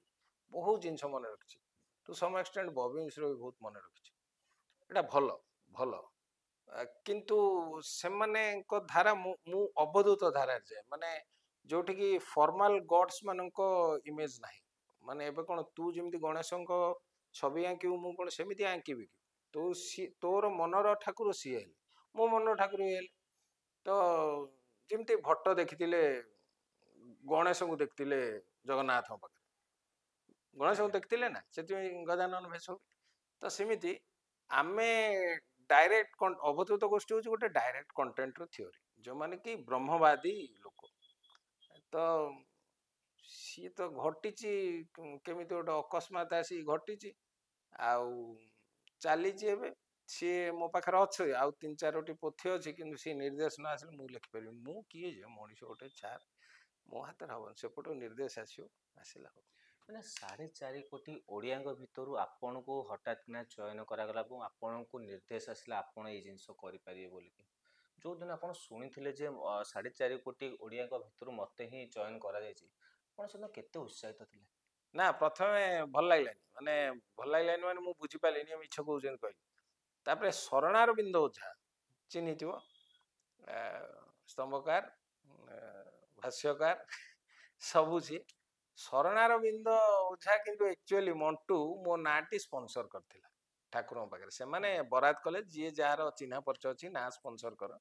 ବହୁତ ଜିନିଷ ମନେ ରଖିଛି। ଟୁ ସମ୍ ଏକ୍ସଟେଣ୍ଟ ବବି ମିଶ୍ର ବି ବହୁତ ମନେ ରଖିଛି। ଏଇଟା ଭଲ ଭଲ, କିନ୍ତୁ ସେମାନଙ୍କ ଧାରା ମୁଁ ଅବଧୂତ ଧାରାରେ ଯାଏ, ମାନେ ଯୋଉଠିକି ଫର୍ମାଲ ଗଡ୍ସ ମାନଙ୍କ ଇମେଜ ନାହିଁ। ମାନେ ଏବେ କ'ଣ ତୁ ଯେମିତି ଗଣେଶଙ୍କ ଛବି ଆଙ୍କିବୁ, ମୁଁ କ'ଣ ସେମିତି ଆଙ୍କିବି କି? ତୋର ମନର ଠାକୁର ସିଏ ହେଲେ, ମୋ ମନର ଠାକୁର ଇଏ ହେଲେ। ତ ଯେମିତି ଭଟ୍ଟ ଦେଖିଥିଲେ ଗଣେଶଙ୍କୁ, ଦେଖିଥିଲେ ଜଗନ୍ନାଥଙ୍କ ପାଖରେ, ଗଣେଶଙ୍କୁ ଦେଖିଥିଲେ ନା, ସେଥିପାଇଁ ଗଜାନନ ବେଶ। ତ ସେମିତି ଆମେ ଡାଇରେକ୍ଟ ଅବଧୂତ ଗୋଷ୍ଠୀ ହଉଛି ଗୋଟେ ଡାଇରେକ୍ଟ କଣ୍ଟେଣ୍ଟର ଥିଓରି, ଯୋଉମାନେ କି ବ୍ରହ୍ମବାଦୀ ଲୋକ। ତ ସିଏ ତ ଘଟିଛି କେମିତି ଗୋଟେ ଅକସ୍ମାତ ଆସି ଘଟିଛି ଆଉ ଚାଲିଛି। ଏବେ ସିଏ ମୋ ପାଖରେ ଅଛି, ଆଉ 3-4ଟି ପୋଥି ଅଛି, କିନ୍ତୁ ସିଏ ନିର୍ଦ୍ଦେଶ ନ ଆସିଲେ ମୁଁ ଲେଖିପାରିବି। ମୁଁ କିଏ ଯେ ମଣିଷ ଗୋଟେ ଛାର, ମୋ ହାତରେ ହବନି, ସେପଟୁ ନିର୍ଦ୍ଦେଶ ଆସିବ, ଆସିଲା ହବ। ମାନେ 4.5 କୋଟି ଓଡ଼ିଆଙ୍କ ଭିତରୁ ଆପଣଙ୍କୁ ହଠାତ୍ କିନା ଚୟନ କରାଗଲା ଏବଂ ଆପଣଙ୍କୁ ନିର୍ଦ୍ଦେଶ ଆସିଲା ଆପଣ ଏଇ ଜିନିଷ କରିପାରିବେ ବୋଲିକି। ଯେଉଁଦିନ ଆପଣ ଶୁଣିଥିଲେ ଯେ 4.5 କୋଟି ଓଡ଼ିଆଙ୍କ ଭିତରୁ ମୋତେ ହିଁ ଚୟନ କରାଯାଇଛି, ଆପଣ ସେଦିନ କେତେ ଉତ୍ସାହିତ ଥିଲେ? ନା ପ୍ରଥମେ ଭଲ ଲାଗିଲାନି, ମାନେ ମୁଁ ବୁଝିପାରିଲିନି ମିଛ କହୁଛନ୍ତି କହିଲି। ତାପରେ ଶରଣାରବିନ୍ଦ ଓଝା ଚିହ୍ନିଥିବ, ସ୍ତମ୍ଭକାର, ଭାଷ୍ୟକାର, ସବୁ ସିଏ। ଶରଣାରବିନ୍ଦ ଓଝା କିନ୍ତୁ ଆକ୍ଚୁଆଲି ମଣ୍ଟୁ ମୋ ନାଁଟି ସ୍ପନ୍ସର କରିଥିଲା ଠାକୁରଙ୍କ ପାଖରେ। ସେମାନେ ବରାଦ କଲେ ଯିଏ ଯାହାର ଚିହ୍ନା ପରିଚୟ ଅଛି ନାଁ ସ୍ପନ୍ସର କର,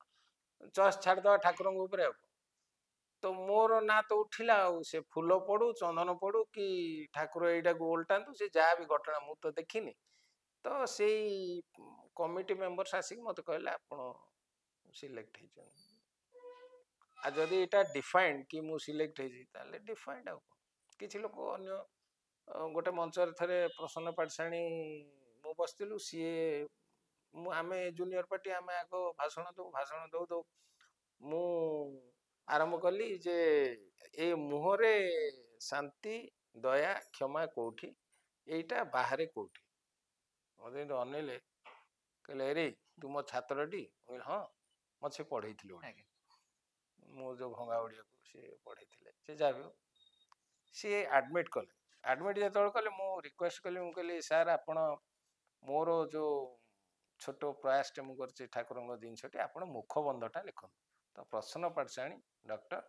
ଚଏସ୍ ଛାଡ଼ିଦେବା ଠାକୁରଙ୍କ ଉପରେ। ଆଉ ତ ମୋର ନାଁ ତ ଉଠିଲା, ଆଉ ସେ ଫୁଲ ପଡୁ ଚନ୍ଦନ ପଡୁ କି ଠାକୁର ଏଇଟାକୁ ଓଲଟାନ୍ତୁ, ସେ ଯାହା ବି ଘଟଣା ମୁଁ ତ ଦେଖିନି। ତ ସେଇ କମିଟି ମେମ୍ବର୍ସ ଆସିକି ମତେ କହିଲେ ଆପଣ ସିଲେକ୍ଟ ହେଇଛନ୍ତି। ଆଉ ଯଦି ଏଇଟା ଡିଫାଇଣ୍ଡ କି ମୁଁ ସିଲେକ୍ଟ ହେଇଛି, ତାହେଲେ ଡିଫାଇଣ୍ଡ। ଆଉ କିଛି ଲୋକ ଅନ୍ୟ ଗୋଟେ ମଞ୍ଚରେ ଥରେ ପ୍ରସନ୍ନ ପାଠଶାଣୀ ମୁଁ ବସିଥିଲୁ, ସିଏ ଆମେ ଜୁନିୟର ପାର୍ଟି, ଆମେ ଆଗ ଭାଷଣ ଦଉ ମୁଁ ଆରମ୍ଭ କଲି ଯେ ଏ ମୁହଁରେ ଶାନ୍ତି ଦୟା କ୍ଷମା କୋଉଠି, ଏଇଟା ବାହାରେ କୋଉଠି। ମତେ ଅନେଇଲେ, କହିଲେ ଏରେ ତୁ ମୋ ଛାତ୍ରଟି? ହଁ, ମତେ ସେ ପଢେଇଥିଲେ ଓଡ଼ିଆ, ମୁଁ ଯୋଉ ଭଙ୍ଗା ଓଡ଼ିଆକୁ ସିଏ ପଢେଇଥିଲେ। ସେ ଯାହା ବି ହଉ, ସିଏ ଆଡମିଟ୍ କଲେ। ଆଡମିଟ୍ ଯେତେବେଳେ କଲେ ମୁଁ ରିକ୍ୱେଷ୍ଟ କଲି, ମୁଁ କହିଲି ସାର୍ ଆପଣ ମୋର ଯୋଉ ଛୋଟ ପ୍ରୟାସଟେ ମୁଁ କରିଛି ଠାକୁରଙ୍କ ଜିନିଷଟି ଆପଣ ମୁଖବନ୍ଧଟା ଲେଖନ୍ତୁ। ତ ପ୍ରସନ୍ନ ପାଠଶାଣୀ ଡକ୍ଟର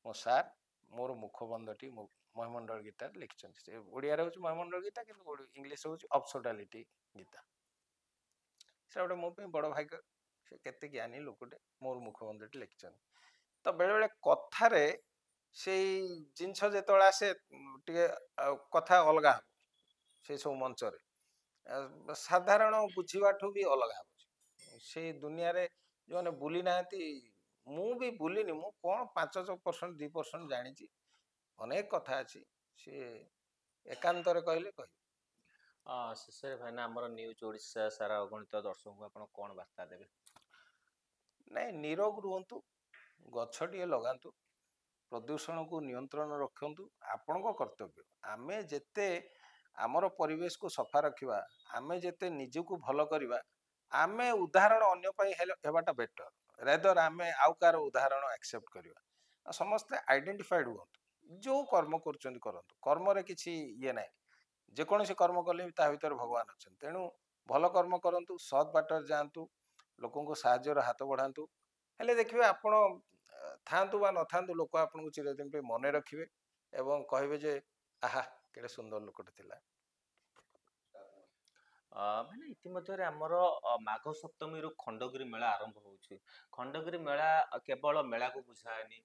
ମୋ ସାର୍ ମୋର ମୁଖବନ୍ଧଟି ମହିମଣ୍ଡଳ ଗୀତାରେ ଲେଖିଛନ୍ତି। ସେ ଓଡ଼ିଆରେ ହେଉଛି ମହିମଣ୍ଡଳ ଗୀତା, କିନ୍ତୁ ଇଂଲିଶ ହେଉଛି ଅପ୍ସୋଡାଲିଟି ଗୀତା। ସେଟା ଗୋଟେ ମୋ ପାଇଁ ବଡ଼ ଭାଗ୍ୟ। ସେ କେତେ ଜ୍ଞାନୀ ଲୋକଟେ ମୋର ମୁଖବନ୍ଧଟି ଲେଖିଛନ୍ତି। ତ ବେଳେବେଳେ କଥାରେ ସେଇ ଜିନିଷ ଯେତେବେଳେ ଆସେ ଟିକେ କଥା ଅଲଗା ହେବ ସେଇ ସବୁ ମଞ୍ଚରେ, ସାଧାରଣ ବୁଝିବାଠୁ ବି ଅଲଗା ହେଉଛି। ସେଇ ଦୁନିଆରେ ଯେଉଁମାନେ ବୁଲି ନାହାନ୍ତି, ମୁଁ ବି ବୁଲିନି, ମୁଁ କ'ଣ 5% 2% ଜାଣିଛି। ଅନେକ କଥା ଅଛି, ସିଏ ଏକାନ୍ତରେ କହିଲେ କହିବି। ଶେଷରେ ଭାଇନା ଆମର ନ୍ୟୁଜ୍ ଓଡ଼ିଶା ସାରା ଅଗଣିତ ଦର୍ଶକଙ୍କୁ ଆପଣ କ'ଣ ବାର୍ତ୍ତା ଦେବେ? ନାଇଁ, ନିରୋଗ ରୁହନ୍ତୁ, ଗଛଟିଏ ଲଗାନ୍ତୁ, ପ୍ରଦୂଷଣକୁ ନିୟନ୍ତ୍ରଣ ରଖନ୍ତୁ। ଆପଣଙ୍କ କର୍ତ୍ତବ୍ୟ। ଆମେ ଯେତେ ଆମର ପରିବେଶକୁ ସଫା ରଖିବା, ଆମେ ଯେତେ ନିଜକୁ ଭଲ କରିବା, ଆମେ ଉଦାହରଣ ଅନ୍ୟ ପାଇଁ ହେବାଟା ବେଟର ରେଦର ଆମେ ଆଉ କାହାର ଉଦାହରଣ ଆକ୍ସେପ୍ଟ କରିବା। ଆଉ ସମସ୍ତେ ଆଇଡେଣ୍ଟିଫାଇଡ ହୁଅନ୍ତୁ, ଯେଉଁ କର୍ମ କରୁଛନ୍ତି କରନ୍ତୁ। କର୍ମରେ କିଛି ଇଏ ନାହିଁ, ଯେକୌଣସି କର୍ମ କଲେ ବି ତା ଭିତରେ ଭଗବାନ ଅଛନ୍ତି। ତେଣୁ ଭଲ କର୍ମ କରନ୍ତୁ, ସତ୍ ବାଟରେ ଯାଆନ୍ତୁ, ଲୋକଙ୍କୁ ସାହାଯ୍ୟର ହାତ ବଢ଼ାନ୍ତୁ। ହେଲେ ଦେଖିବେ ଆପଣ ଥାଆନ୍ତୁ ବା ନଥାନ୍ତୁ, ଲୋକ ଆପଣଙ୍କୁ ଚିରଦିନ ପାଇଁ ମନେ ରଖିବେ ଏବଂ କହିବେ ଯେ ଆହା କେଡ଼େ ସୁନ୍ଦର ଲୋକଟେ ଥିଲା। ମାନେ ଇତିମଧ୍ୟରେ ଆମର ମାଘ ସପ୍ତମୀରୁ ଖଣ୍ଡଗିରି ମେଳା ଆରମ୍ଭ ହେଉଛି। ଖଣ୍ଡଗିରି ମେଳା କେବଳ ମେଳାକୁ ବୁଝାଏନି।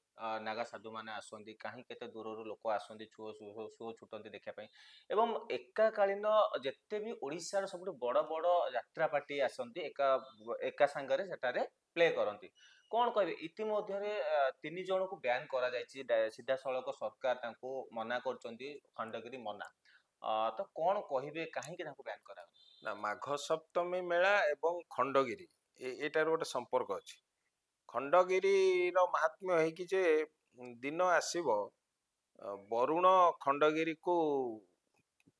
ନାଗା ସାଧୁମାନେ ଆସନ୍ତି, କାହିଁ କେତେ ଦୂରରୁ ଲୋକ ଆସନ୍ତି, ସୁଅ ଛୁଟନ୍ତି ଦେଖିବା ପାଇଁ। ଏବଂ ଏକାକାଳୀନ ଯେତେ ବି ଓଡ଼ିଶାର ସବୁଠୁ ବଡ଼ ବଡ଼ ଯାତ୍ରା ପାର୍ଟି ଆସନ୍ତି, ଏକା ସାଙ୍ଗରେ ସେଠାରେ ପ୍ଲେ କରନ୍ତି। କ'ଣ କହିବେ? ଇତିମଧ୍ୟରେ 3 ଜଣଙ୍କୁ ବ୍ୟାନ୍ କରାଯାଇଛି, ସିଧାସଳଖ ସରକାର ତାଙ୍କୁ ମନା କରୁଛନ୍ତି, ଖଣ୍ଡଗିରି ମନା। ତ କ'ଣ କହିବେ, କାହିଁକି ତାଙ୍କୁ ବ୍ୟାନ୍ କରାଗଲା? ନା, ମାଘ ସପ୍ତମୀ ମେଳା ଏବଂ ଖଣ୍ଡଗିରି ଏଇଟାର ଗୋଟେ ସମ୍ପର୍କ ଅଛି। ଖଣ୍ଡଗିରିର ମାହାତ୍ମ୍ୟ ହେଇକି ଯେ ଦିନ ଆସିବ ବରୁଣ ଖଣ୍ଡଗିରିକୁ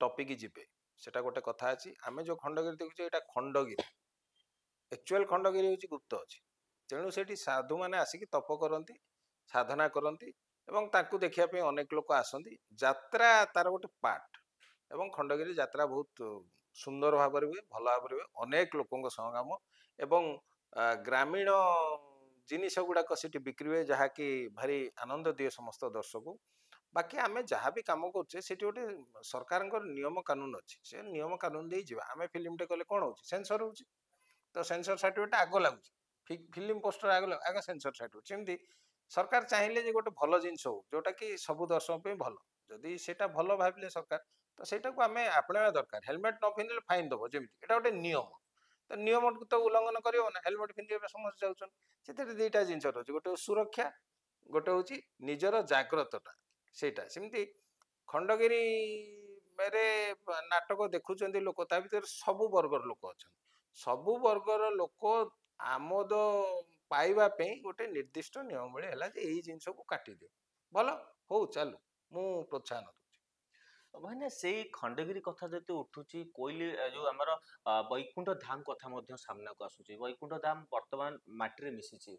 ଟପିକି ଯିବେ, ସେଟା ଗୋଟେ କଥା ଅଛି। ଆମେ ଯେଉଁ ଖଣ୍ଡଗିରି ଦେଖୁଛେ ଏଇଟା ଖଣ୍ଡଗିରି, ଆକ୍ଚୁଆଲ ଖଣ୍ଡଗିରି ହେଉଛି ଗୁପ୍ତ ଅଛି। ତେଣୁ ସେଠି ସାଧୁମାନେ ଆସିକି ତପ କରନ୍ତି, ସାଧନା କରନ୍ତି ଏବଂ ତାଙ୍କୁ ଦେଖିବା ପାଇଁ ଅନେକ ଲୋକ ଆସନ୍ତି। ଯାତ୍ରା ତାର ଗୋଟେ ପାର୍ଟ ଏବଂ ଖଣ୍ଡଗିରି ଯାତ୍ରା ବହୁତ ସୁନ୍ଦର ଭାବରେ ହୁଏ, ଭଲ ଭାବରେ ହୁଏ, ଅନେକ ଲୋକଙ୍କ ସମାଗମ ଏବଂ ଗ୍ରାମୀଣ ଜିନିଷ ଗୁଡ଼ାକ ସେଠି ବିକ୍ରି ହୁଏ, ଯାହାକି ଭାରି ଆନନ୍ଦ ଦିଏ ସମସ୍ତ ଦର୍ଶକଙ୍କୁ। ବାକି ଆମେ ଯାହା ବି କାମ କରୁଛେ ସେଠି ଗୋଟେ ସରକାରଙ୍କର ନିୟମ କାନୁନ ଅଛି, ସେ ନିୟମ କାନୁନ ଦେଇ ଯିବା। ଆମେ ଫିଲ୍ମଟେ କଲେ କ'ଣ ହେଉଛି, ସେନ୍ସର ହେଉଛି, ତ ସେନ୍ସର ସାର୍ଟିଫିକେଟ୍ ଆଗ ଲାଗୁଛି। ଫିଲ୍ମ ପୋଷ୍ଟର ଆଗ ସେନ୍ସର ସାର୍ଟିଫିକେଟ୍। ସେମିତି ସରକାର ଚାହିଁଲେ ଯେ ଗୋଟେ ଭଲ ଜିନିଷ ହଉ, ଯୋଉଟାକି ସବୁ ଦର୍ଶକ ପାଇଁ ଭଲ। ଯଦି ସେଇଟା ଭଲ ଭାବିଲେ ସରକାର, ତ ସେଇଟାକୁ ଆମେ ଆପଣେଇବା ଦରକାର। ହେଲମେଟ୍ ନ ପିନ୍ଧିଲେ ଫାଇନ୍ ଦେବ, ଯେମିତି ଏଇଟା ଗୋଟେ ନିୟମ। ତ ନିୟମକୁ ତ ଉଲ୍ଲଂଘନ କରିବ ନା। ହେଲମେଟ୍ ପିନ୍ଧିବା ସମସ୍ତେ ଯାଉଛନ୍ତି। ସେଥିରେ ଦୁଇଟା ଜିନିଷ ରହୁଛି, ଗୋଟେ ସୁରକ୍ଷା, ଗୋଟେ ହେଉଛି ନିଜର ଜାଗ୍ରତଟା। ସେଇଟା ସେମିତି ଖଣ୍ଡଗିରିରେ ନାଟକ ଦେଖୁଛନ୍ତି ଲୋକ, ତା ଭିତରେ ସବୁ ବର୍ଗର ଲୋକ ଅଛନ୍ତି। ସବୁ ବର୍ଗର ଲୋକ ଆମୋଦ ପାଇବା ପାଇଁ ଗୋଟେ ନିର୍ଦ୍ଦିଷ୍ଟ ନିୟମ ଭଳି ହେଲା ଯେ ଏଇ ଜିନିଷକୁ କାଟିଦିଅ, ଭଲ ହଉ ଚାଲୁ, ମୁଁ ପ୍ରୋତ୍ସାହନ ଦେଉଛି। ମାନେ ସେଇ ଖଣ୍ଡଗିରି କଥା ଯଦି ଉଠୁଛି, କୋଇଲି ଯୋଉ ଆମର ବୈକୁଣ୍ଠ ଧାମ କଥା ମଧ୍ୟ ସାମ୍ନାକୁ ଆସୁଛି। ବୈକୁଣ୍ଠ ଧାମ ବର୍ତ୍ତମାନ ମାଟିରେ ମିଶିଛି,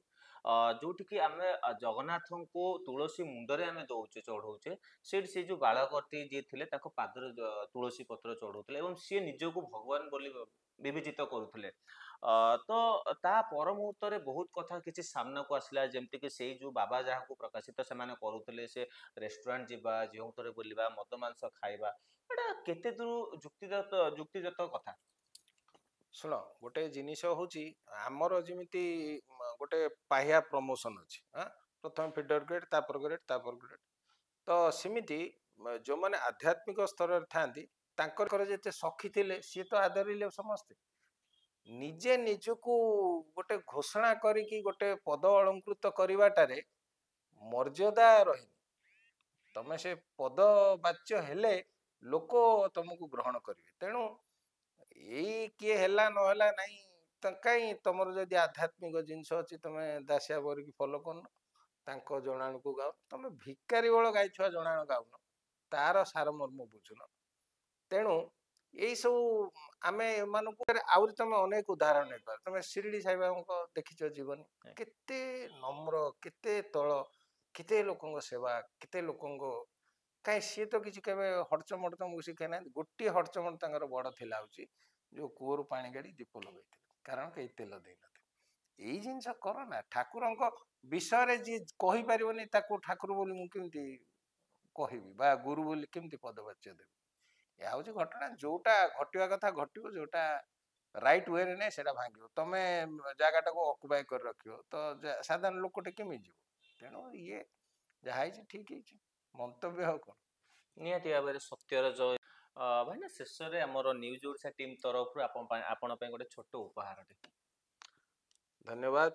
ଯୋଉଠିକି ଆମେ ଜଗନ୍ନାଥଙ୍କୁ ତୁଳସୀ ମୁଣ୍ଡରେ ଆମେ ଦଉଛେ, ଚଢଉଛେ। ସେଠି ସେ ଯୋଉ ବାଳକଟି ଯିଏ ଥିଲେ ତାଙ୍କ ପାଦରେ ତୁଳସୀ ପତ୍ର ଚଢଉଥିଲେ ଏବଂ ସିଏ ନିଜକୁ ଭଗବାନ ବୋଲି ବିବେଚିତ କରୁଥିଲେ। ତ ତା ପର ମୁହୂର୍ତ୍ତରେ ବହୁତ କଥା କିଛି ସାମ୍ନାକୁ ଆସିଲା, ଯେମିତିକି ସେଇ ଯୋଉ ବାବା ଯାହାକୁ ପ୍ରକାଶିତ ସେମାନେ କରୁଥିଲେ, ସେ ରେଷ୍ଟୁରାଣ୍ଟ ଯିବା, ଯେଉଁଥିରେ ବୁଲିବା, ମଦ ମାଂସ ଖାଇବା, ଏଇଟା କେତେ ଦୂର ଯୁକ୍ତିଯୁକ୍ତ କଥା? ଶୁଣ, ଗୋଟେ ଜିନିଷ ହେଉଛି ଆମର ଯେମିତି ଗୋଟେ ପାହ୍ୟା ପ୍ରମୋସନ ଅଛି, ପ୍ରଥମେ ଫିଡର ଗ୍ରେଡ୍, ତାପରେ ଗ୍ରେଡ୍, ତାପରେ ଗ୍ରେଡ୍। ତ ସେମିତି ଯେଉଁମାନେ ଆଧ୍ୟାତ୍ମିକ ସ୍ତରରେ ଥାଆନ୍ତି, ତାଙ୍କର ଯେତେ ସଖୀ ଥିଲେ ସିଏ ତ ଆଦରିଲେ ସମସ୍ତେ। ନିଜେ ନିଜକୁ ଗୋଟେ ଘୋଷଣା କରିକି ଗୋଟେ ପଦ ଅଳଙ୍କୃତ କରିବାଟାରେ ମର୍ଯ୍ୟାଦା ରହିନି। ତମେ ସେ ପଦ ବାଚ୍ୟ ହେଲେ ଲୋକ ତମକୁ ଗ୍ରହଣ କରିବେ। ତେଣୁ ଏଇ କିଏ ହେଲା ନହେଲା ନାହିଁ, କାହିଁ ତମର ଯଦି ଆଧ୍ୟାତ୍ମିକ ଜିନିଷ ଅଛି ତମେ ଦାସିଆ ବରିକି ଫଲୋ କରୁନ, ତାଙ୍କ ଜଣାଣକୁ ଗାଅ। ତମେ ଭିକାରୀ ବଳ ଗାଇଛୁଆ ଜଣାଣ ଗାଉନ, ତାର ସାରମର୍ମ ବୁଝୁନ। ତେଣୁ ଏଇସବୁ ଆମେ ଏମାନଙ୍କୁ ଆହୁରି ତମେ ଅନେକ ଉଦାହରଣ ନେଇପାର। ତମେ ଶିରିଡ଼ି ସାଇବାବାଙ୍କ ଦେଖିଛ ଜୀବନୀ, କେତେ ନମ୍ର, କେତେ ତଳ, କେତେ ଲୋକଙ୍କ ସେବା, କେତେ ଲୋକଙ୍କ, କାହିଁ ସିଏ ତ କିଛି କେବେ ହଡ଼ଚମଟ ତମକୁ ଶିଖେଇ ନାହାନ୍ତି। ଗୋଟିଏ ହଡ଼ଚମଟ ତାଙ୍କର ବଡ଼ ଥିଲା ହେଉଛି ଯେଉଁ କୂଅରୁ ପାଣି କାଢ଼ି ଦୀପ ଲଗେଇଥିଲେ, କାରଣ କେହି ତେଲ ଦେଇନଥିଲେ। ଏଇ ଜିନିଷ କର ନା। ଠାକୁରଙ୍କ ବିଷୟରେ ଯିଏ କହିପାରିବନି ତାକୁ ଠାକୁର ବୋଲି ମୁଁ କେମିତି କହିବି, ବା ଗୁରୁ ବୋଲି କେମିତି ପଦବାଚ୍ୟ ଦେବି? ଏହା ହେଉଛି ଘଟଣା। ଯୋଉଟା ଘଟିବା କଥା ଘଟିବ, ଯୋଉଟା ରାଇଟ୍ ୱେରେ ନାହିଁ ସେଟା ଭାଙ୍ଗିବ। ତମେ ଜାଗାଟାକୁ ଅକୁପାଇ କରି ରଖିବ ତ ସାଧାରଣ ଲୋକଟେ କେମିତି ଯିବ? ତେଣୁ ଇଏ ଯାହା ହେଇଛି ଠିକ୍ ହେଇଛି, ମନ୍ତବ୍ୟ ଆଉ କ'ଣ। ନିହାତି ଭାବରେ ସତ୍ୟର ଜୟ। ଭାଇନା ଶେଷରେ ଆମର ନ୍ୟୁଜ୍ ଓଡ଼ିଶା ଟିମ୍ ତରଫରୁ ଆପଣ ପାଇଁ ଗୋଟେ ଛୋଟ ଉପହାରଟେ। ଧନ୍ୟବାଦ।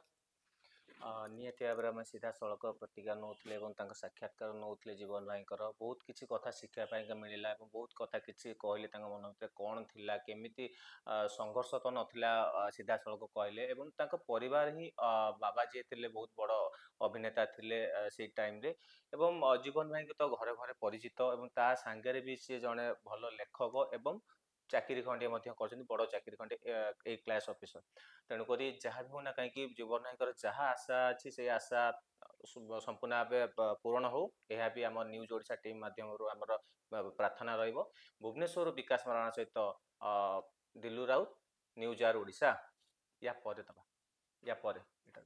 ନିହାତି ଭାବରେ ଆମେ ସିଧାସଳଖ ପ୍ରତିକ୍ରିୟା ନେଉଥିଲେ ଏବଂ ତାଙ୍କ ସାକ୍ଷାତକାର ନେଉଥିଲେ ଜୀବନ ଭାଇଙ୍କର। ବହୁତ କିଛି କଥା ଶିଖିବା ପାଇଁକା ମିଳିଲା ଏବଂ ବହୁତ କଥା କିଛି କହିଲେ ତାଙ୍କ ମନ ଭିତରେ କ'ଣ ଥିଲା, କେମିତି ସଂଘର୍ଷ ତ ନଥିଲା, ସିଧାସଳଖ କହିଲେ। ଏବଂ ତାଙ୍କ ପରିବାର ହିଁ ବାବା ଯିଏ ଥିଲେ ବହୁତ ବଡ଼ ଅଭିନେତା ଥିଲେ ସେଇ ଟାଇମ୍ରେ। ଏବଂ ଜୀବନ ଭାଇଙ୍କୁ ତ ଘରେ ଘରେ ପରିଚିତ ଏବଂ ତା ସାଙ୍ଗରେ ବି ସିଏ ଜଣେ ଭଲ ଲେଖକ ଏବଂ ଚାକିରି ଖଣ୍ଡିଏ ମଧ୍ୟ କରିଛନ୍ତି, ବଡ଼ ଚାକିରି ଖଣ୍ଡେ A-class ଅଫିସର। ତେଣୁକରି ଯାହା ବି ହେଉନା କାହିଁକି ଜୀବନ ଭାଇଙ୍କର ଯାହା ଆଶା ଅଛି ସେଇ ଆଶା ସମ୍ପୂର୍ଣ୍ଣ ଭାବେ ପୂରଣ ହେଉ, ଏହା ବି ଆମ ନ୍ୟୁଜ୍ ଓଡ଼ିଶା ଟିମ୍ ମାଧ୍ୟମରୁ ଆମର ପ୍ରାର୍ଥନା ରହିବ। ଭୁବନେଶ୍ୱରରୁ ବିକାଶ ମରାଣା ସହିତ ଦିଲୁ ରାଉତ, ନ୍ୟୁଜ୍ ଆୱାର ଓଡ଼ିଶା। ୟା ପରେ ଏଇଟା